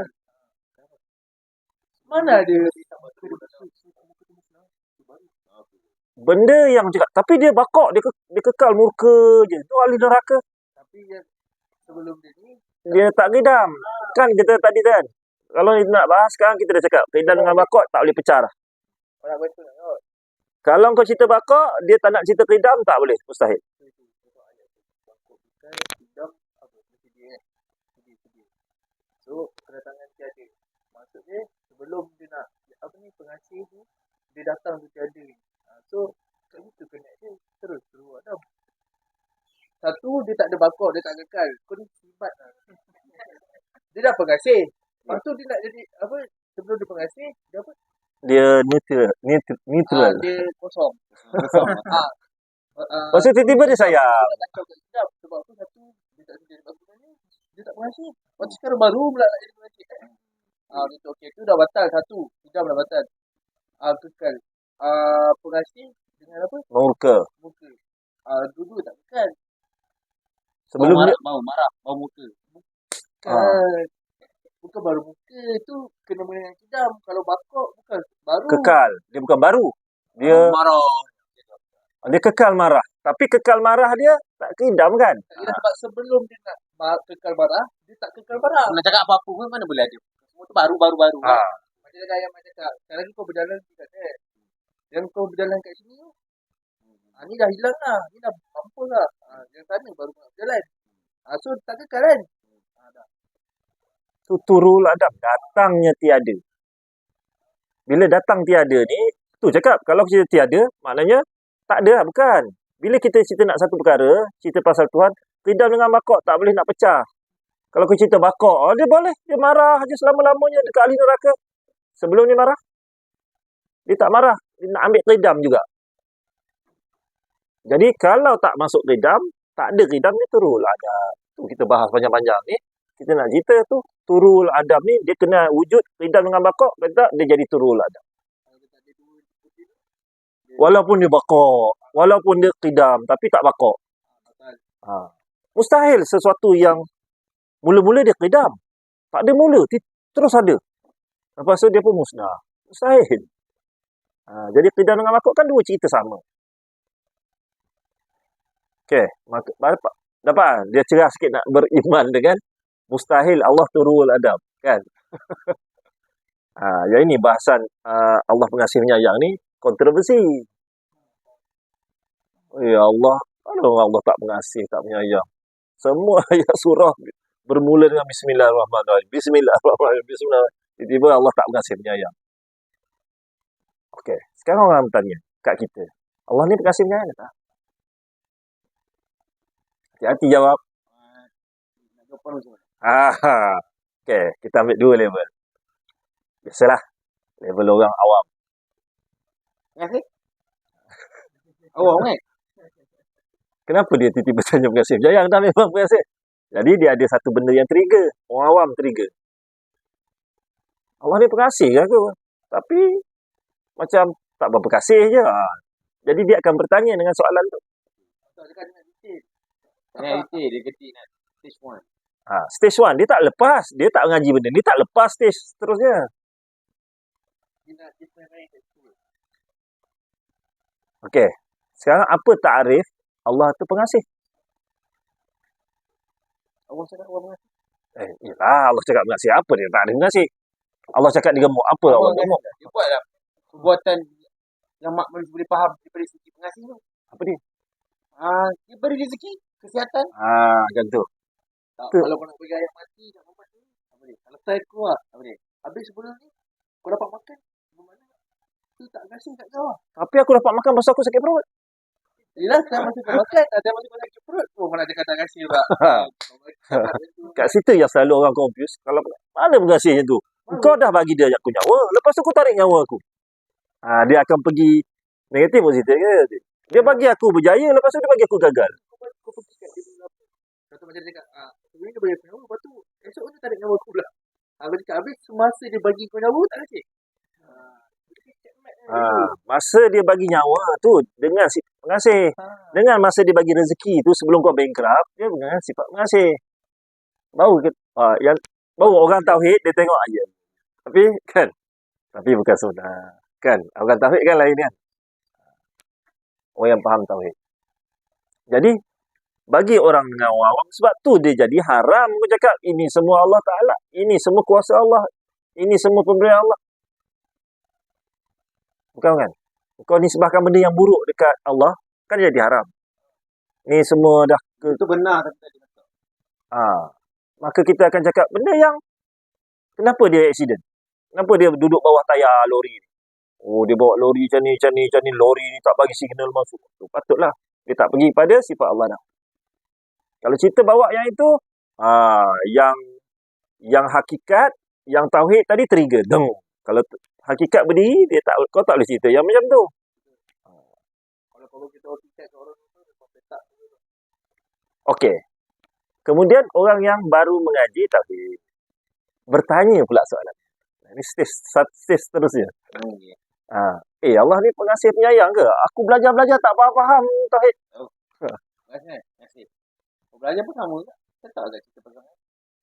Mana dia tak betul. Benda yang cakap tapi dia baqa, dia kekal murka je. Tu ahli neraka. Tapi yang sebelum dia ni Dia tak qidam. Kan kita tadi kan. Kalau nak bahas sekarang kita dah cakap qidam dengan baqa tak boleh pecah dah. orang betul kot. Kalau kau cerita baqa, dia tak nak cerita qidam tak boleh, mustahil. So kedatangan tiada. Maksudnya sebelum dia nak pengasih tu dia datang tu tiada. So kat situ kena dia terus ada. Satu dia tak ada bakok, dia tak kekal. Kau ni sifat lah. Dia dah pengasih. Lepas tu dia nak jadi sebelum dia pengasih dia apa? Dia neutral. Dia kosong. Lepas tu tiba-tiba dia sayang. Kacau kat sedap. Sebab tu satu dia tak sedia bangunannya, dia tak pengasih. Lepas tu sekarang baru pula nak jadi pengasih. Dia tu okey, tu dah batal satu. Hijab dah batal. Kekal. Pengasih dengan apa? Murka. Muka. Dua-dua tak kekal. Sebelum dia Bau marah, bau muka. Kan. Bukan baru muka tu kena dengan kidam. Kalau bakok bukan baru. kekal. Dia bukan baru. Dia kekal marah. Tapi kekal marah dia tak qidam kan? Sebab sebelum dia nak kekal marah, dia tak kekal marah. Nak cakap apa-apa pun mana boleh ada. Semua tu baru. Macam ayam cakap, sekarang ni kau berjalan kat sana. Yang kau berjalan kat sini tu, ni dah hilang lah. Ni dah mampus lah. Yang sana baru nak berjalan. So tak kekal kan? Tu turul adab. Datangnya tiada. Bila datang tiada ni, tu cakap. Kalau kita tiada, maknanya tak ada lah. Bukan. Bila kita cerita nak satu perkara, cerita pasal Tuhan, qidam dengan baqa tak boleh nak pecah. Kalau kau cerita bakok, dia boleh. Dia marah je selama-lamanya dekat ahli neraka. Sebelum dia marah, dia tak marah. Dia nak ambil qidam juga. Jadi kalau tak masuk qidam, tak ada qidam, dia turul adab. Tu kita bahas panjang-panjang ni. Kita nak cerita tu, turul adab ni, dia kena wujud qidam dengan bakok. Kalau tak, dia jadi turul adab. Walaupun dia bakok, walaupun dia qidam, tapi tak bakok. Mustahil sesuatu yang mula-mula dia qidam. Tak ada mula, terus ada. Lepas tu dia pun musnah. Mustahil. Jadi qidam dengan bakok kan dua cerita sama. Okey, dapat dia cerah sikit nak beriman dengan mustahil Allah turul adab, kan? Yang ini bahasan Allah pengasih penyayang ni kontroversi. Ya Allah, kalau Allah tak pengasih, tak penyayang. Semua ayat surah bermula dengan Bismillahirrahmanirrahim. Bismillahirrahmanirrahim. Bismillahirrahmanirrahim. Tiba-tiba Allah tak pengasih penyayang. Okey, sekarang orang bertanya kat kita, Allah ni pengasih penyayang tak? Hati-hati jawab. Okey, kita ambil dua level. Biasalah, level orang awam. Pengasih? Awam kan? Kenapa dia tiba-tiba tanya pengasih penyayang? Dah memang pengasih. Jadi dia ada satu benda yang trigger. Orang awam trigger. Allah ni pengasih ke aku? Tapi macam tak berapa kasih je. Jadi dia akan bertanya dengan soalan tu. Dia ketik nak stage 1. Stage 1, dia tak lepas. Dia tak mengaji benda ni. Tak lepas stage seterusnya. Okey. Sekarang apa takrif Allah tu pengasih? Allah cakap Allah mengasih. Yelah, Allah cakap pengasih. Apa dia tak ada pengasih? Allah cakap dia gemuk. Apa Allah gemuk? Dia buatlah perbuatan yang manusia boleh faham daripada segi pengasih tu. Apa dia? Dia beri rezeki, kesihatan. Macam tu. Kalau kau nak bagi ayam mati, nak mamat ni, apa dia? Kalau saya keluar, apa dia? Habis sebelum ni, kau dapat makan, bagaimana? Tu tak kasih kat kau. Tapi aku dapat makan pasal aku sakit perut. Yelah, saya masih kau makan, ada masih kau sakit perut. Mana dia kata kasih tak? Kat situ yang selalu orang confuse. Kalau mana pengasih macam tu? Kau dah bagi dia aku nyawa, lepas tu kau tarik nyawa aku. Dia akan pergi negatif positif ke? Dia bagi aku berjaya, lepas tu dia bagi aku gagal. Kau pergi kat dia dulu apa? Kata macam dia cakap, sebenarnya dia bagi aku nyawa, lepas tu esok dia tarik nyawa aku pula. Habis cakap, habis semasa dia bagi kau nyawa, tak kasih. Masa dia bagi nyawa tu dengan sifat pengasih. Dengan masa dia bagi rezeki tu sebelum kau bankrupt, dia dengan sifat pengasih. Baru orang tauhid dia tengok ayat. Tapi bukan sunnah. Kan? Orang tauhid kan lain kan? Orang yang faham tauhid. Jadi bagi orang dengan orang awam, sebab tu dia jadi haram. Aku cakap ini semua Allah Ta'ala, ini semua kuasa Allah, ini semua pemberian Allah. Bukan kan? Kau nisbahkan benda yang buruk dekat Allah, kan jadi haram. Ni semua dah itu benar kata dia kata. Maka kita akan cakap benda yang kenapa dia accident? Kenapa dia duduk bawah tayar lori ni? Dia bawa lori macam ni, lori ni tak bagi signal masuk. Patutlah dia tak pergi pada sifat Allah dah. Kalau cerita bawa yang itu, yang hakikat, yang tauhid tadi trigger. Kalau hakikat berdiri, kau tak boleh cerita yang macam tu. Kalau kita hakikat orang tu, tak. Okey. Kemudian orang yang baru mengaji tauhid bertanya pula soalan. Ini stage seterusnya. Allah ni pengasih penyayang ke? Aku belajar tak faham tauhid. Pengasih. Belajar pun sama ke? Saya tak agak cerita pasal.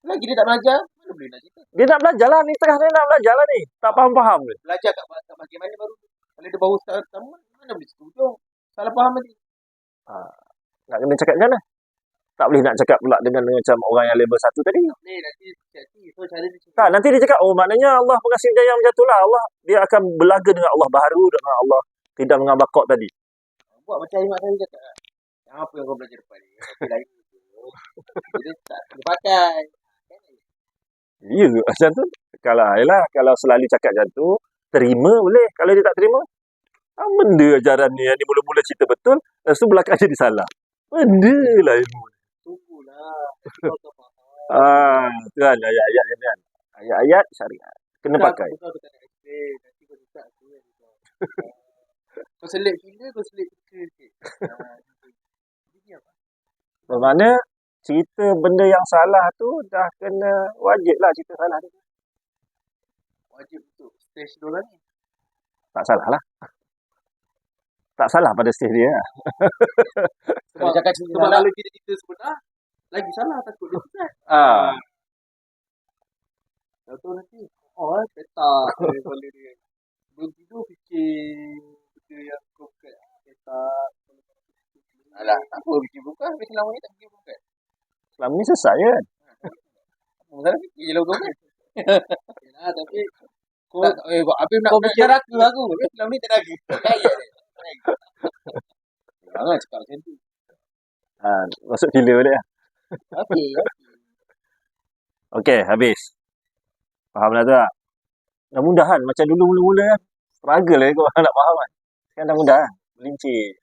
Lagi dia tak belajar, mana boleh nak cerita? Dia nak belajar lah ni, tengah dia nak belajar lah ni. Tak faham-faham ke? Belajar kat bagaimana baru. Kalau dia baru start pertama, mana boleh cerita hujung? Salah faham nanti. Nak kena cakap macam mana? Tak boleh nak cakap pula dengan macam orang yang level 1 tadi. Nanti dia cakap, maknanya Allah pengasih penyayang macam tu lah. Allah, dia akan berlaga dengan Allah baharu, dengan Allah tidak dengan bakok tadi. Buat macam Imat tadi cakap. Yang apa yang kau belajar depan ni? Lain tu. Dia tak boleh pakai. Ya, macam tu. Kalau selalu cakap macam tu, terima boleh. Kalau dia tak terima, benda ajaran ni, yang ni mula-mula cerita betul, lepas tu belakang jadi salah. Benda lah ilmu. Tunggulah. Kau tak faham. Tu kan ayat-ayat ni kan. Ayat-ayat syariat. Kena pakai. Kau tak nak explain. Nanti kau letak tu kan. Kau selit gila, kau selit suka sikit. Jadi apa? Bermakna cerita benda yang salah tu dah kena wajib lah cerita salah tu. Wajib untuk stage diorang ni. Tak salah lah. Tak salah pada stage dia lah. Kalau cakap cerita Sebab salah, kalau kita cerita sebenar, lagi salah takut dia sesat. Tahu nanti, petak kepala dia. Belum tidur fikir benda yang kau bukan. Petak. alah, tak apa fikir bukan. Tapi selama ni tak fikir bukan. Selama ni sesat je kan. Masalah fikir je lah kau kan. Yalah, tapi kau Habis nak fikir neraka aku. Habis selama ni tak nak pergi. Kaya dia. Jangan cakap macam tu. Masuk filler balik lah. Okey. Okey, habis. Faham dah tu tak? Dah mudah kan? Macam dulu mula-mula kan? Struggle lah kau nak faham kan? Sekarang dah mudah kan? Melincir.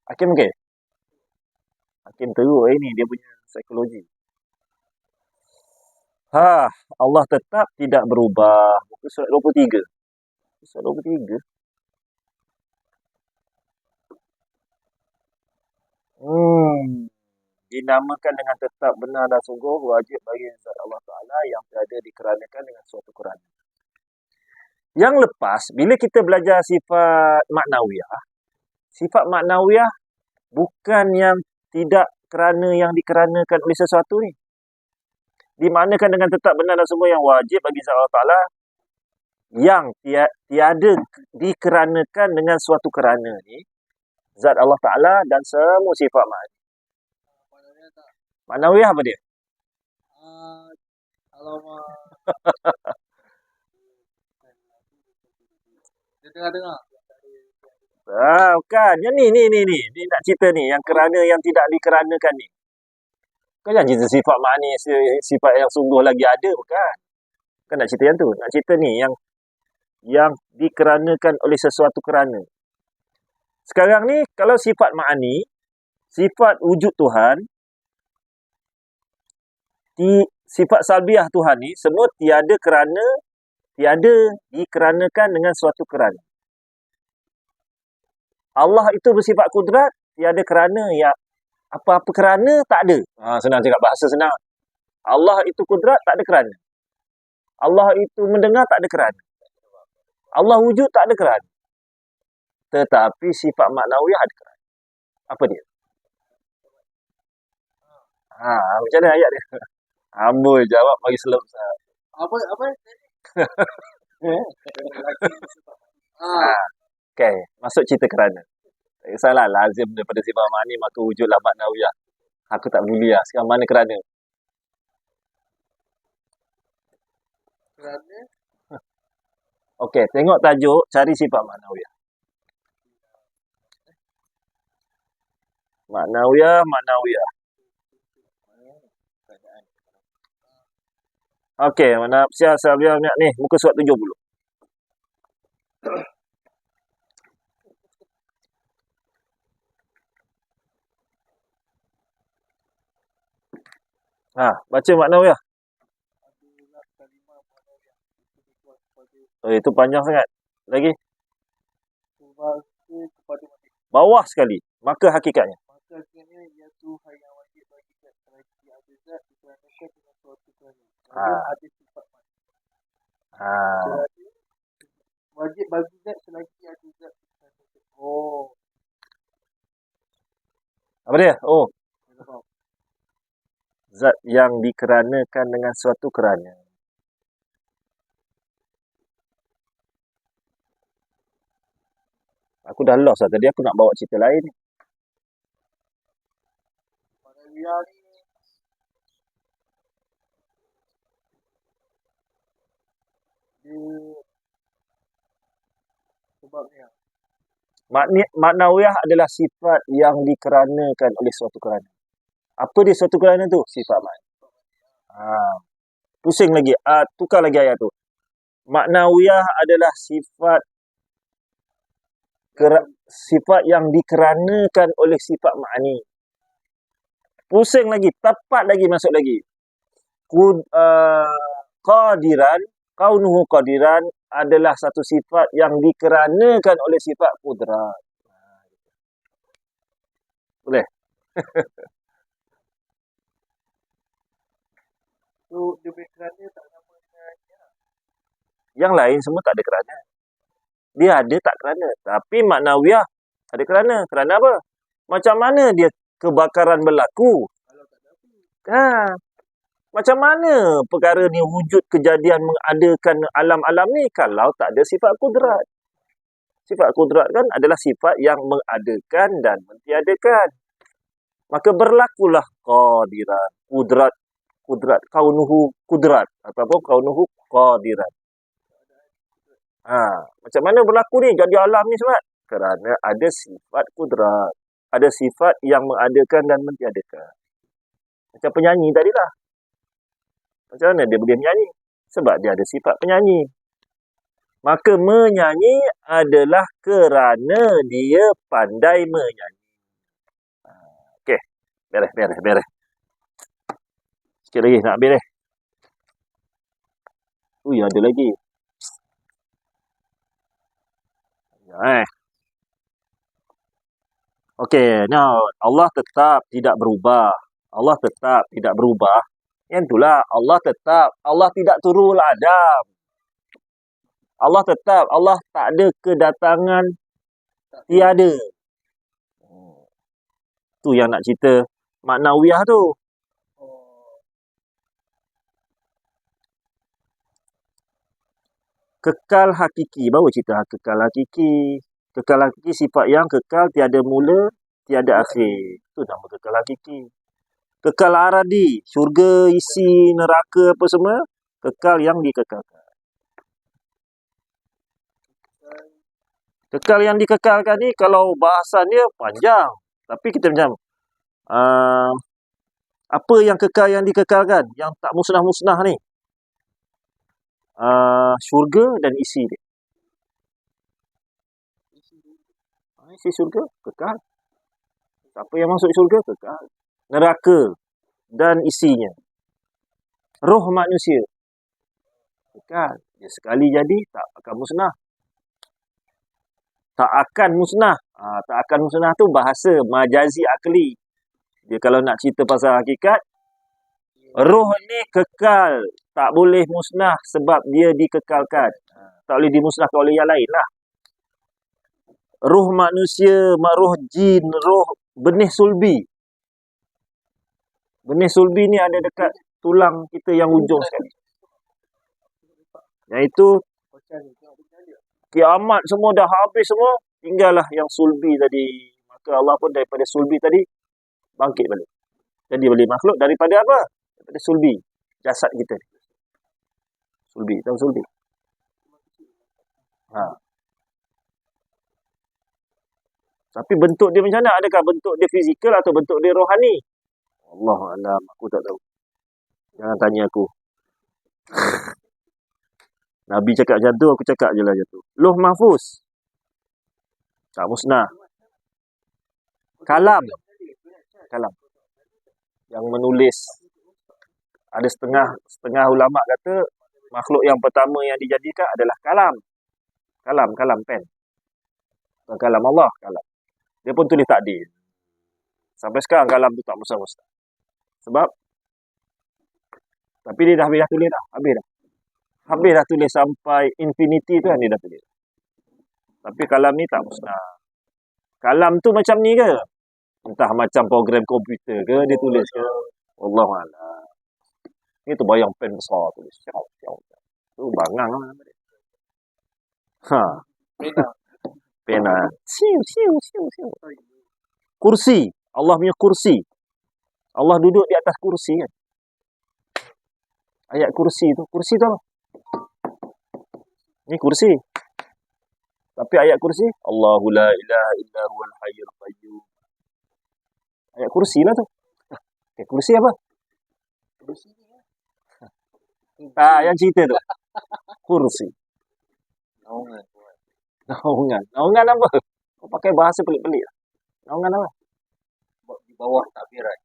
Hakim okey? Hakim teruk ni dia punya psikologi. Allah tetap tidak berubah. Muka surat 23. Surat 23. Dinamakan dengan tetap benar dan sungguh wajib bagi zat Allah Ta'ala yang tiada dikeranakan dengan suatu kerana. Yang lepas, bila kita belajar sifat maknawiyah bukan yang tidak kerana yang dikeranakan oleh sesuatu ni. Dimaknakan dengan tetap benar dan sungguh yang wajib bagi zat Allah Ta'ala yang tiada dikeranakan dengan suatu kerana ni. Zat Allah Ta'ala dan semua sifat maknawiyah apa dia? alamak. Dia tengah-tengah. Bukan. Yang ni. Ni nak cerita ni. Yang kerana yang tidak dikeranakan ni. Kau jangan cerita sifat makni, sifat yang sungguh lagi ada. Bukan. Bukan nak cerita yang tu. Nak cerita ni. Yang dikeranakan oleh sesuatu kerana. Sekarang ni, kalau sifat makni, sifat wujud Tuhan, sifat salbiah Tuhan ni, semua tiada dikeranakan dengan suatu kerana. Allah itu bersifat kudrat, tiada kerana yang apa-apa kerana tak ada. Senang cakap, bahasa senang. Allah itu kudrat, tak ada kerana. Allah itu mendengar, tak ada kerana. Allah wujud, tak ada kerana. Tetapi sifat maknawiyah ada kerana. Apa dia? Macam mana ayat dia? Amboi, jawab bagi selop. Apa? Okay, masuk cerita kerana. Tak kisahlah, lazim daripada sifat makni, maka wujudlah maknawiyah. Aku tak peduli lah. Sekarang mana kerana? Kerana? Okay, tengok tajuk, cari sifat maknawiyah. Maknawiyah. Okey, mana siapa salbiah ni? Muka surat 70. Baca maknawiyah. Itu panjang sangat. Lagi. Bawah sekali. Maka hakikatnya. Ia Tuhan yang wajib bagi zat selagi ada zat dikeranakan dengan suatu kerana. Ada sifat wajib bagi zat selagi ada zat dikeranakan. Apa dia? Zat yang dikeranakan dengan suatu kerana. Aku dah lost lah. Tadi aku nak bawa cerita lain ni. Maknawiyah ni dia sebabnya Maknawiyah adalah sifat yang dikeranakan oleh suatu kerana. Apa dia suatu kerana tu? Sifat makni. Pusing lagi. Tukar lagi ayat tu. Maknawiyah adalah sifat yang dikeranakan oleh sifat makni. Pusing lagi, tepat lagi, masuk lagi. Qadiran, kaunuhu qadiran adalah satu sifat yang dikeranakan oleh sifat kudrat. Boleh? Tu dia punya kerana tak sama dengan Yang lain semua tak ada kerana. Dia ada tak kerana. Tapi maknawiyah ada kerana. Kerana apa? Macam mana dia kebakaran berlaku? kalau tak ada api. Ha. Macam mana perkara ni wujud kejadian mengadakan alam-alam ni kalau tak ada sifat kudrat? Sifat kudrat kan adalah sifat yang mengadakan dan mentiadakan. Maka berlakulah qadiran. Kudrat. Kaunuhu kudrat. Ataupun kaunuhu qadiran. Macam mana berlaku ni jadi alam ni sebab? Kerana ada sifat kudrat. Ada sifat yang mengadakan dan mentiadakan. Macam penyanyi tadi lah. Macam mana dia boleh menyanyi? Sebab dia ada sifat penyanyi. Maka menyanyi adalah kerana dia pandai menyanyi. Okey. Beres. Sikit lagi nak beres. Ada lagi. Okey, now Allah tetap tidak berubah. Yang itulah Allah tetap. Allah tidak turul Adam. Allah tetap. Allah tak ada kedatangan tiada. Tu yang nak cerita maknawiyah tu. Kekal hakiki. Baru cerita kekal hakiki. Kekal hakiki sifat yang kekal, tiada mula, tiada akhir. Itu nama kekal hakiki. Kekal aradi, syurga, isi, neraka apa semua, kekal yang dikekalkan. Kekal yang dikekalkan ni kalau bahasan dia panjang. Tapi kita macam, apa yang kekal yang dikekalkan? Yang tak musnah-musnah ni. Syurga dan isi dia. Isi syurga, kekal. Siapa yang masuk syurga, kekal. Neraka dan isinya. Roh manusia, kekal. Dia sekali jadi, tak akan musnah. Tak akan musnah. Tak akan musnah tu bahasa majazi akli. Dia kalau nak cerita pasal hakikat, roh ni kekal. Tak boleh musnah sebab dia dikekalkan. Tak boleh dimusnahkan oleh yang lain lah. Roh manusia, roh jin, roh benih sulbi. Benih sulbi ni ada dekat tulang kita yang ujung sekali. Iaitu kiamat semua dah habis semua, tinggallah yang sulbi tadi. Maka Allah pun daripada sulbi tadi bangkit balik. Jadi boleh makhluk daripada apa? Daripada sulbi, jasad kita. Sulbi, tahu sulbi? Tapi bentuk dia macam mana? Adakah bentuk dia fizikal atau bentuk dia rohani? Allah alam, aku tak tahu. Jangan tanya aku. Nabi cakap macam tu, aku cakap je lah macam tu. Lauh mahfuz. Tak musnah. Kalam. Yang menulis. Ada setengah ulama kata, makhluk yang pertama yang dijadikan adalah kalam. Kalam, pen. Bukan kalam Allah, kalam. Dia pun tulis takdir. Sampai sekarang kalam tu tak musnah-musnah. Sebab tapi dia dah habis dah tulis dah. Habis dah tulis sampai infinity tu kan dia dah tulis. Tapi kalam ni tak musnah. Kalam tu macam ni ke? Entah macam program komputer ke dia tulis ke? Wallahualam. Ni tu bayang pen besar tulis. Tu bangang lah. Pena. Siu. Kursi. Allah punya kursi. Allah duduk di atas kursi kan. Ayat kursi tu. Kursi tu apa? Ni kursi. Tapi ayat kursi. Allahu la ilaha illa huwal hayyul qayyum. Ayat kursi lah tu. Kursi apa? Kursi ni kan. Yang cerita tu. Kursi. Naungan apa? Kau pakai bahasa pelik-pelik. Naungan apa? Di bawah takbiran.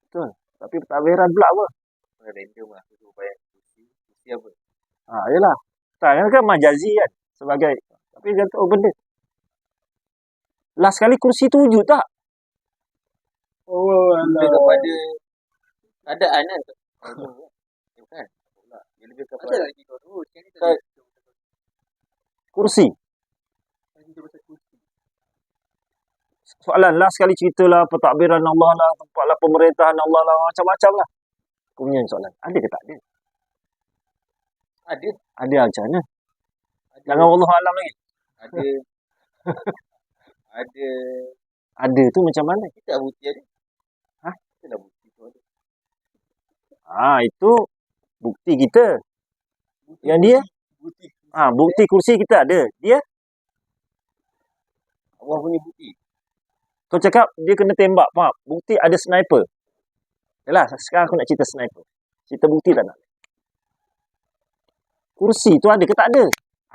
Betul. Tapi pentadbiran pula apa? Random lah. Aku bayang kursi apa? Yalah. Tak kan majazi kan sebagai, tapi dia tahu benda. Last kali kursi tu wujud tak? Oh, Lebih kepada keadaan kan. Bukan. Dia lebih kepada ada lagi dua. Kursi. Soalan last kali ceritalah pentadbiran Allah lah, tempatlah pemerintahan Allah lah, macam-macam lah. Kemudian soalan, ada ke tak ada? Ada. Ada macam mana? Jangan Allah alam lagi. Ada. Ada. Ada tu macam mana? Kita dah bukti ada. Kita dah bukti tu ada. Itu bukti kita. Yang dia? Bukti. Bukti kursi kita ada. Dia? Allah punya bukti. Kau cakap dia kena tembak, faham? Bukti ada sniper. Yalah, sekarang aku nak cerita sniper. Cerita bukti tak nak. Kursi tu ada ke tak ada?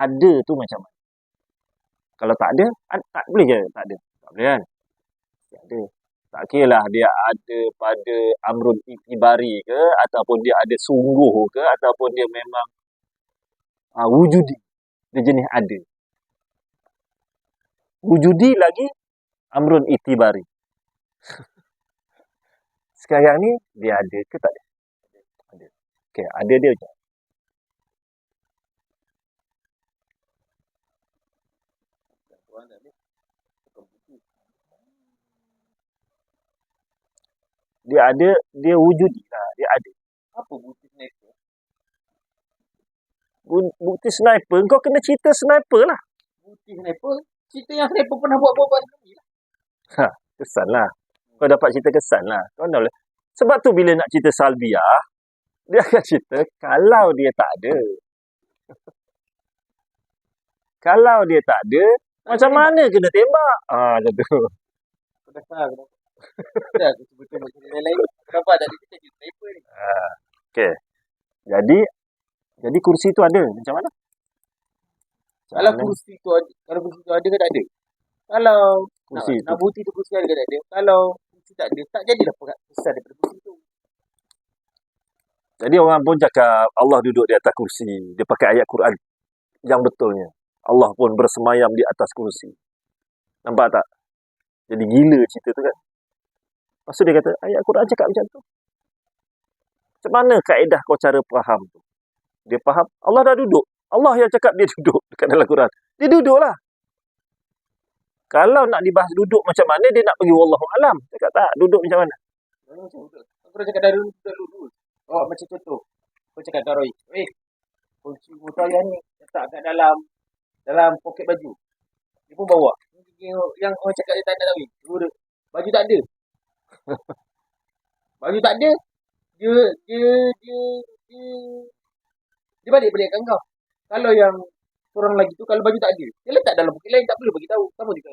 Ada tu macam mana? Kalau tak ada, tak boleh je tak ada. Tak boleh kan? Tak ada. Tak kira lah dia ada pada amrun itibari ke, ataupun dia ada sungguh ke, ataupun dia memang wujudi. Dia jenis ada. Wujudi lagi amrun itibari. Sekarang ni dia ada ke tak ada? Ada. Okey, ada dia macam. Dia ada, dia wujudi lah, dia ada. Apa bukti sniper? Bukti sniper, kau kena cerita sniper lah. Bukti sniper? Cerita yang sniper pernah buat sekali lah. Kesan lah. Kau dapat cerita kesan lah. Kau nak boleh. Sebab tu bila nak cerita salbiah, dia akan cerita kalau dia tak ada. Kalau dia tak ada, macam mana kena tembak? Macam tu. Kau dah tahu. Dah, aku betul macam lain. Kenapa tak ada cerita sniper ni? Okey. Jadi kursi tu ada. Macam mana? Kalau kursi tu ada ke tak ada? Kalau kursi nak bukti tu kursi ada ke tak ada? Kalau kursi tak ada, tak jadilah pesan daripada kursi tu. Jadi orang pun cakap Allah duduk di atas kursi. Dia pakai ayat Quran yang betulnya. Allah pun bersemayam di atas kursi. Nampak tak? Jadi gila cerita tu kan. Lepas tu dia kata, ayat Quran cakap macam tu. Macam mana kaedah kau cara faham tu? Dia faham, Allah dah duduk. Allah yang cakap dia duduk dekat dalam Quran. Dia duduk lah. Kalau nak dibahas duduk macam mana, dia nak pergi wallahu alam. Cakap tak, duduk macam mana? Aku dah cakap dah dulu. Oh, macam contoh. Kau cakap kat Roy, kunci motor yang ni letak kat dalam poket baju. Dia pun bawa. Yang orang cakap dia tak nak tahu. Baju tak ada. Baju tak ada. Dia balik-balikkan kau. Kalau yang orang lagi tu, kalau baju tak ada, dia letak dalam poket lain, tak perlu bagi tahu. Sama juga.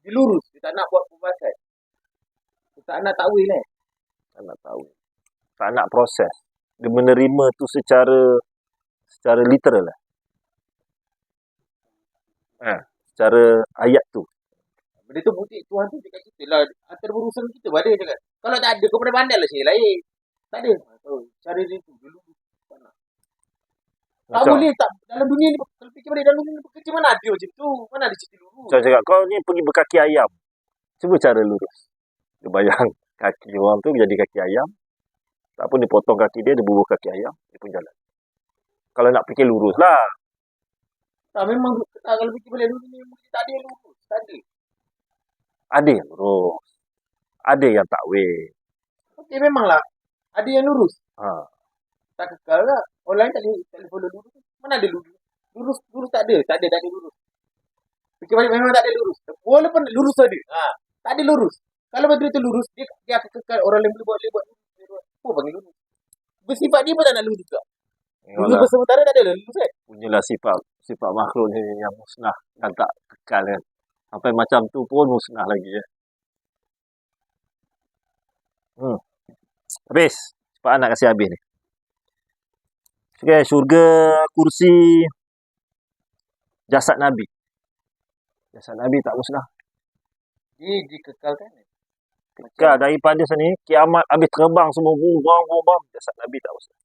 Dia lurus. Dia tak nak buat pembahasan. Dia tak nak takwil lah. Tak nak tahu. Tak nak proses. Dia menerima tu secara literal lah. Secara ayat tu. Benda tu bukti Tuhan tu cakap kita lah. Antara berurusan kita pada cakap. Kalau tak ada, kau pernah pandai lah saya lain. Tak ada. Cara dia tu. Dulu. Tak boleh tak. Dalam dunia ni, kalau fikir balik dalam dunia ni bekerja, mana ada macam tu. Mana ada cerita lurus. Saya cakap, kau ni pergi berkaki ayam. Cuba cara lurus. Dia bayang kaki orang tu jadi kaki ayam. Tak pun dia potong kaki dia bubuh kaki ayam. Dia pun jalan. Kalau nak fikir lurus lah. Tak, memang kalau fikir balik dunia ni, tak ada yang lurus. Tak ada. Ada yang lurus. Ada yang takwil. Okey, memanglah. Ada yang lurus. Tak kekal lah. Orang lain tak boleh follow lurus. Mana ada lurus? Lurus tak ada. Tak ada lurus. Fikir balik memang tak ada lurus. Walaupun lurus ada. Tak ada lurus. Kalau benda tu lurus, dia akan kekal. Orang lain boleh buat lurus. Apa panggil lurus? Bersifat dia pun tak nak lurus juga. Lurus bersementara tak ada lurus kan? Punyalah sifat makhluk ni yang musnah. Dan tak kekal kan. Sampai macam tu pun musnah lagi ya. Habis. Cepat nak kasih habis ni. Okay, syurga, kursi, jasad Nabi. Jasad Nabi tak musnah. Dia dikekalkan. Kekal daripada sini, kiamat habis terbang semua, buang. Jasad Nabi tak musnah.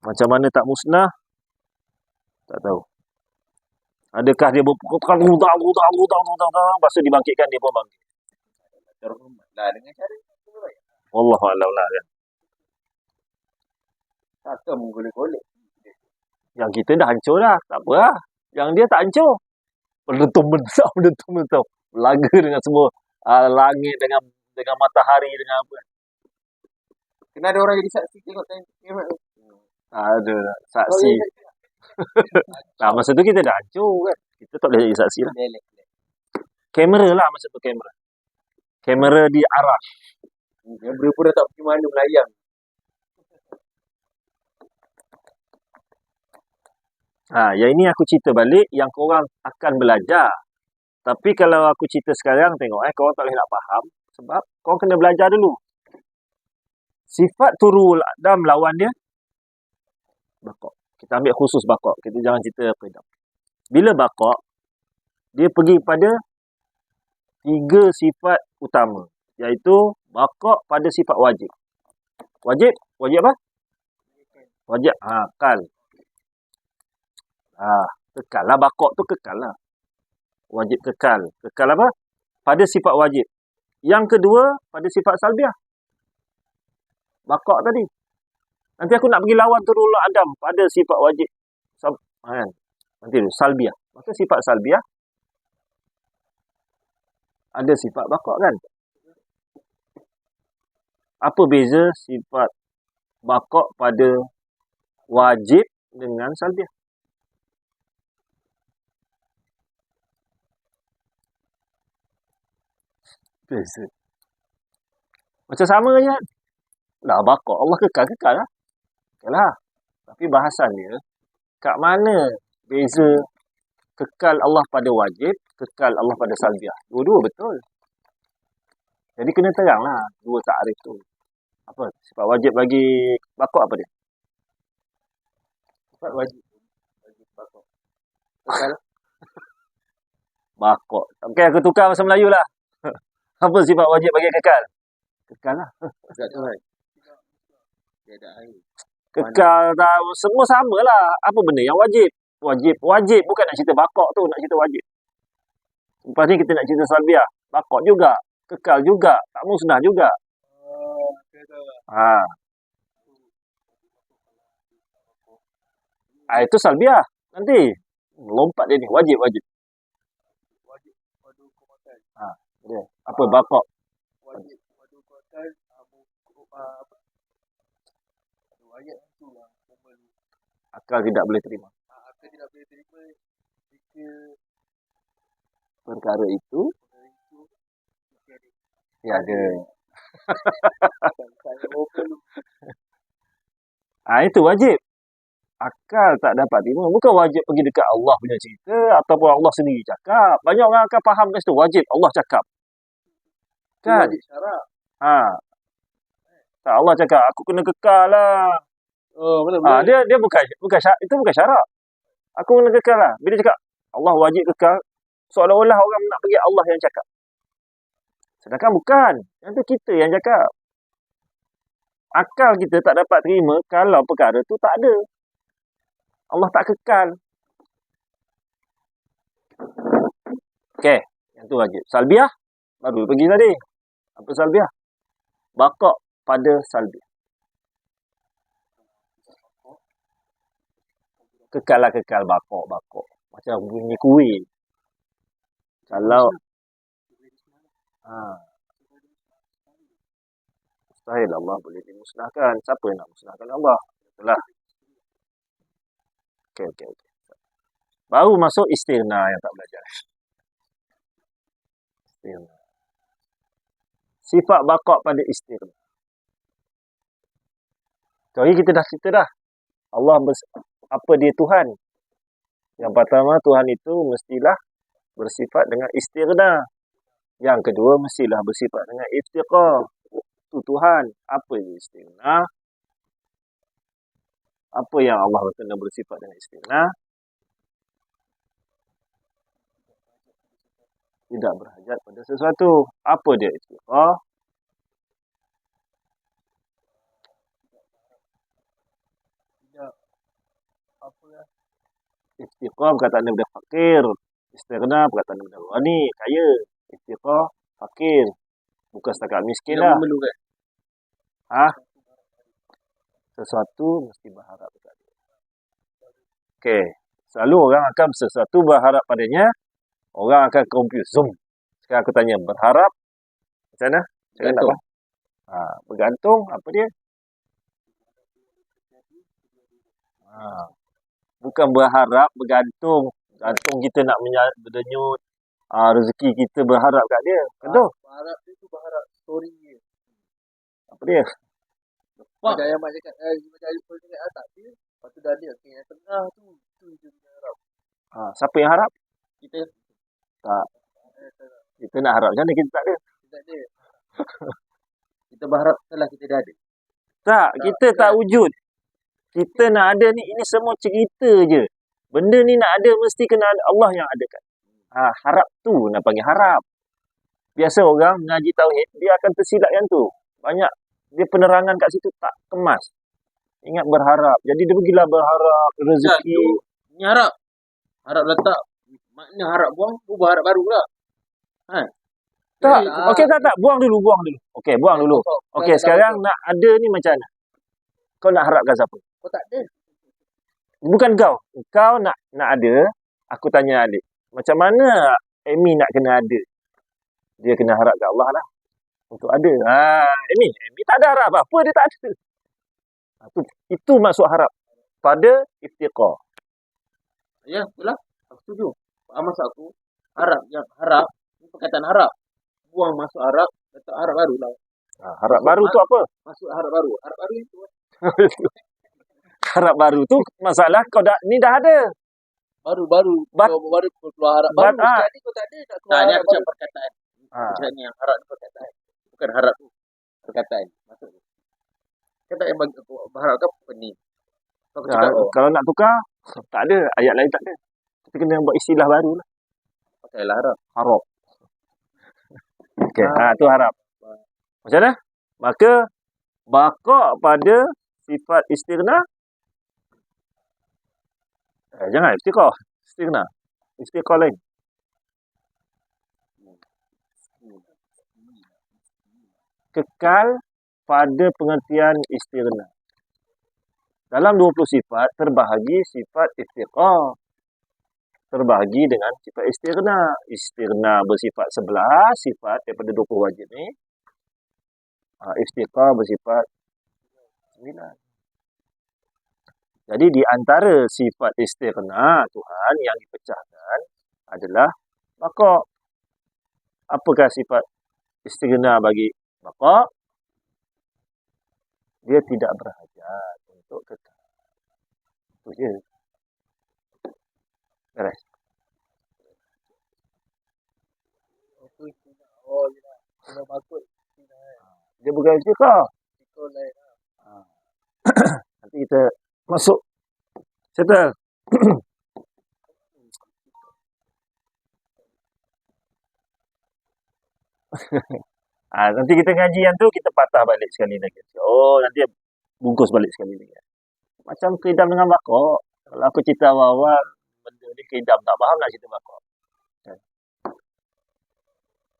Macam mana tak musnah? Tak tahu. Adakah dia berputar, lepas tu dibangkitkan, dia pun bangkit. Lah dengan cara Wallahualam lah kan. takkan menggolek-golek. Yang kita dah hancur dah. Tak apa lah. Yang dia tak hancur. Menentum. Laga dengan semua langit, dengan matahari, dengan apa. Kena ada orang jadi saksi tengok kiamat tu. Ada saksi. Masa tu kita dah hancur kan. Kita tak boleh jadi saksi lah. Kamera lah masa tu, kamera. Kamera di arah. Kamera pun dah tak pergi mana melayang. Yang ini aku cerita balik yang korang akan belajar. Tapi kalau aku cerita sekarang, tengok korang tak boleh nak faham. Sebab korang kena belajar dulu. Sifat turul Adam lawan dia bakok. Kita ambil khusus bakok. Kita jangan cerita qidam. Bila bakok, dia pergi pada 3 sifat utama. Iaitu bakok pada sifat wajib. Wajib apa? Wajib. Kal. Kekal lah. Bakok tu kekal lah. Wajib kekal. Kekal apa? Pada sifat wajib. Yang kedua, pada sifat salbiah. Bakok tadi. Nanti aku nak pergi lawan turul Adam pada sifat wajib. Nanti dulu, salbiah. Maka sifat salbiah ada sifat bakok kan? Apa beza sifat bakok pada wajib dengan salbiah? Beza. Macam sama je kan? Dah bakok, Allah kekal lah. Kekal lah. Tapi bahasan dia, kat mana beza kekal Allah pada wajib, kekal Allah pada salbiah. Dua-dua betul. Jadi kena terang lah dua takrif tu. Apa? Sifat wajib bagi bakok apa dia? Sifat wajib bagi bakok. Kekal. Bakok. Okay, aku tukar bahasa Melayu lah. Apa sifat wajib bagi kekal? Kekal lah. Tak tahu kan? Dia ada air. Kekal, semua sama lah. Apa benda yang wajib? Wajib. Bukan nak cerita bakok tu, nak cerita wajib. Lepas ni kita nak cerita salbiah. Bakok juga. Kekal juga. Tak musnah juga. Itu salbiah. Nanti. Lompat dia ni. Wajib. Dia. Apa bakok? Wajib padu kuatan ayat tu yang Akal tidak boleh terima. Akal tidak boleh terima jika Perkara itu tiada. Itu wajib. Akal tak dapat terima. Bukan wajib pergi dekat Allah punya cerita ataupun Allah sendiri cakap. Banyak orang akan faham kat situ. Wajib Allah cakap. Kan? wajib syarat. Tak, Allah cakap, aku kena kekal lah. Oh, betul. Dia bukan syarat. Itu bukan syarat. Aku kena kekal lah. Bila cakap, Allah wajib kekal, seolah-olah orang nak pergi Allah yang cakap. Sedangkan bukan. Yang tu kita yang cakap. Akal kita tak dapat terima kalau perkara tu tak ada. Allah tak kekal. Okey, yang tu wajib. Salbiah, baru pergi tadi. Apa salbiah? Bakok pada salbiah. Kekal lah kekal, bakok. Macam bunyi kuih. Kalau mustahil Allah boleh dimusnahkan. Siapa yang nak musnahkan Allah? Itulah. Okey. Baru masuk istirna yang tak belajar. Istirna. Sifat bakok pada istirna. Jadi kita dah cerita dah. Allah apa dia Tuhan? Yang pertama, Tuhan itu mestilah bersifat dengan istirna. Yang kedua, mestilah bersifat dengan iftiqah. Itu Tuhan. Apa dia istirna? Apa yang Allah kena bersifat dengan istirna? Tidak berhajat pada sesuatu. Apa dia iftiqah? Tidak apa ya? Iftiqah perkataan daripada fakir. Istighna perkataan daripada ghani, kaya. Iftiqah, fakir. Bukan setakat miskin Tidak lah. memerlukan. Ha? Sesuatu mesti berharap dekat dia. Okey. Selalu orang akan sesuatu berharap padanya, orang akan confuse. Zoom. Sekarang aku tanya, berharap macam mana? Cakap tak Bergantung. apa? Bergantung, apa dia? Bukan berharap, bergantung. Gantung kita nak berdenyut. Rezeki kita berharap kat dia. Betul? Berharap dia tu berharap story dia. Apa dia? Wah. Macam yang mak cakap, macam Ariful cakap, tak dia. Lepas tu dah dia, yang tengah tu, tu je dia harap. Siapa yang harap? Kita Tak. Kita nak harap macam mana kita tak ada? Tak ada. kita berharap setelah kita dah ada. Tak, kita tak wujud. Kita nak ada ni, ini semua cerita je. Benda ni nak ada, mesti kena ada Allah yang adakan. Harap tu nak panggil harap. Biasa orang ngaji tauhid, dia akan tersilap yang tu. Banyak, dia penerangan kat situ tak kemas. Ingat berharap. Jadi dia pergilah berharap rezeki. Ni harap. Harap letak. Makna harap buang, ubah harap baru lah. Tak, okey tak. Buang dulu. Okey, buang dulu. Okey, sekarang nak ada ni macam mana? Kau nak harapkan siapa? Kau tak ada. Bukan kau. Kau nak ada, aku tanya adik. Macam mana Amy nak kena ada? Dia kena harap kat Allah lah. Untuk ada. Amy tak ada harap apa. Dia tak ada. Itu maksud harap. Pada iftiqah. Ya, itulah. Aku setuju. Maksud aku, harap, ni perkataan harap. Buang masuk harap, letak harap baru lah. Harap baru tu apa? Masuk harap baru. Harap baru itu. Harap baru tu masalah kau ni dah ada. Baru keluar harap baru. Jadi kau tak ada nak keluar Tak, ni harap macam baru. perkataan. Macam ni yang harap ni perkataan. Bukan harap tu. Perkataan. Maksudnya. Kau tak yang bagi aku berharap kan pening. Kau cakap, Kalau nak tukar, tak ada. Ayat lain tak ada. Kita kena buat istilah baru lah. pakailah harap. Harap. Okey, tu harap. Macam mana? Maka baqa pada sifat istighna. Jangan iftiqah. Istighna. Istiqah lain. Kekal pada pengertian istighna. Dalam 20 sifat terbahagi sifat iftiqah. Terbahagi dengan sifat istighna. Istighna bersifat 11 sifat daripada 20 wajib ni. Iftiqah bersifat 9. Jadi di antara sifat istighna Tuhan yang dipecahkan adalah baqa. Apakah sifat istighna bagi baqa? Dia tidak berhajat untuk kekal. Itu je. Beres. Oh, ya. Kena bakut. Dia bukan istiqah. Istiqah lain lah. Nanti kita masuk. Settle. Nanti kita ngaji yang tu, kita patah balik sekali lagi. Nanti bungkus balik sekali lagi. Macam keidam dengan baqa. Kalau aku cerita awal-awal, benda ni keidam tak faham nak cerita baqa.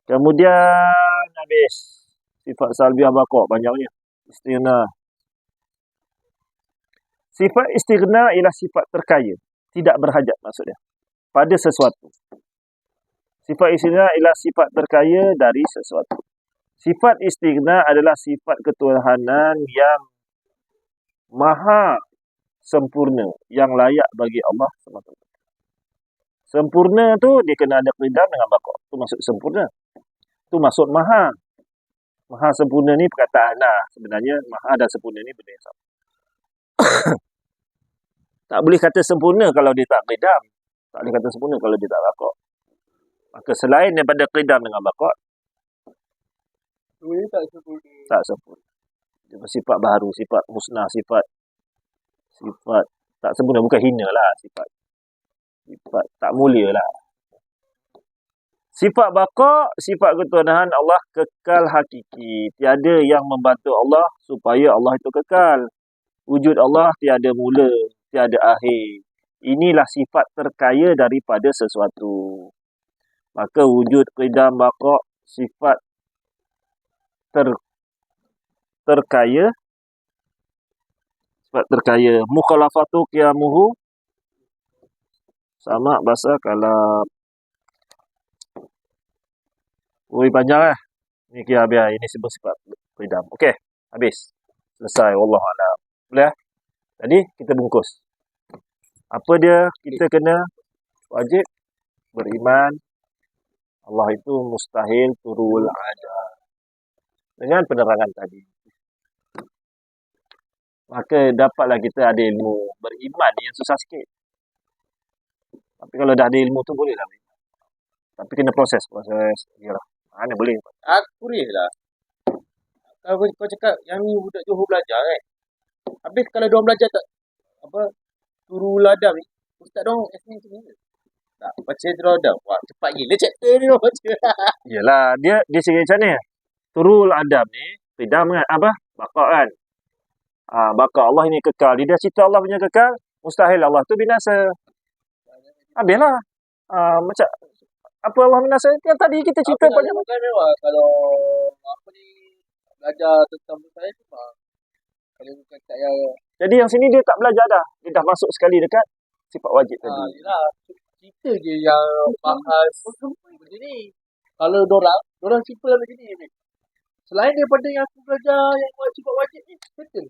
Kemudian habis. Sifat salbiah baqa banyaknya. Istighna. Sifat istighna ialah sifat terkaya. Tidak berhajat maksudnya. Pada sesuatu. Sifat istighna ialah sifat terkaya dari sesuatu. Sifat istighna adalah sifat ketuhanan yang maha sempurna. Yang layak bagi Allah SWT. Sempurna tu dia kena ada qidam dengan baqa. Itu maksud sempurna. Itu maksud maha. Maha sempurna ni perkataan lah. Sebenarnya maha dan sempurna ni benda yang sama. Tak boleh kata sempurna kalau dia tak qidam. Tak boleh kata sempurna kalau dia tak baqa. Maka selain daripada qidam dengan baqa, Dua ni tak sempurna. tak sempurna. Dia bersifat baharu, sifat musnah, sifat tak sempurna. Bukan hina lah sifat tak mulia lah. Sifat baqa, sifat ketuhanan Allah kekal hakiki. Tiada yang membantu Allah supaya Allah itu kekal. Wujud Allah tiada mula, tiada akhir. Inilah sifat terkaya daripada sesuatu. Maka wujud, qidam, baqa, sifat terkaya. Sifat terkaya. Mukhalafatu qiyamuhu. Sama bahasa kalam. Ui, panjang lah. Ni kira biar ini sebut sifat qidam. Okey, habis. Selesai. Wallahualam. Boleh? Tadi kita bungkus. Apa dia? Kita kena wajib beriman Allah itu mustahil turul ada. Dengan penerangan tadi. Maka dapatlah kita ada ilmu. Beriman ni yang susah sikit. Tapi kalau dah ada ilmu tu boleh lah. Tapi kena proses. Yalah. Mana boleh. Aku ni lah. Kalau kau cakap yang ni budak Johor belajar kan. Habis kalau diorang belajar tak apa Turul Adam ni, ustaz diorang explain macam mana? Tak baca Turul Adam. Wah, cepat gila chapter ni diorang baca. Yalah, dia segi macam ni. Turul Adam ni, qidam kan apa? Baqa kan. Baqa Allah ini kekal. Dia dah cerita Allah punya kekal, mustahil Allah tu binasa. Habislah. Macam apa Allah binasa? Yang tadi kita cerita Apa banyak. kan memang kalau apa ni belajar tentang saya tu kalau bukan tak yang Jadi yang sini dia tak belajar dah. Dia dah masuk sekali dekat sifat wajib tadi. yelah kita je yang bahas benda ni. Kalau dorang simple macam ni. Selain daripada yang aku belajar yang sifat wajib ni, betul.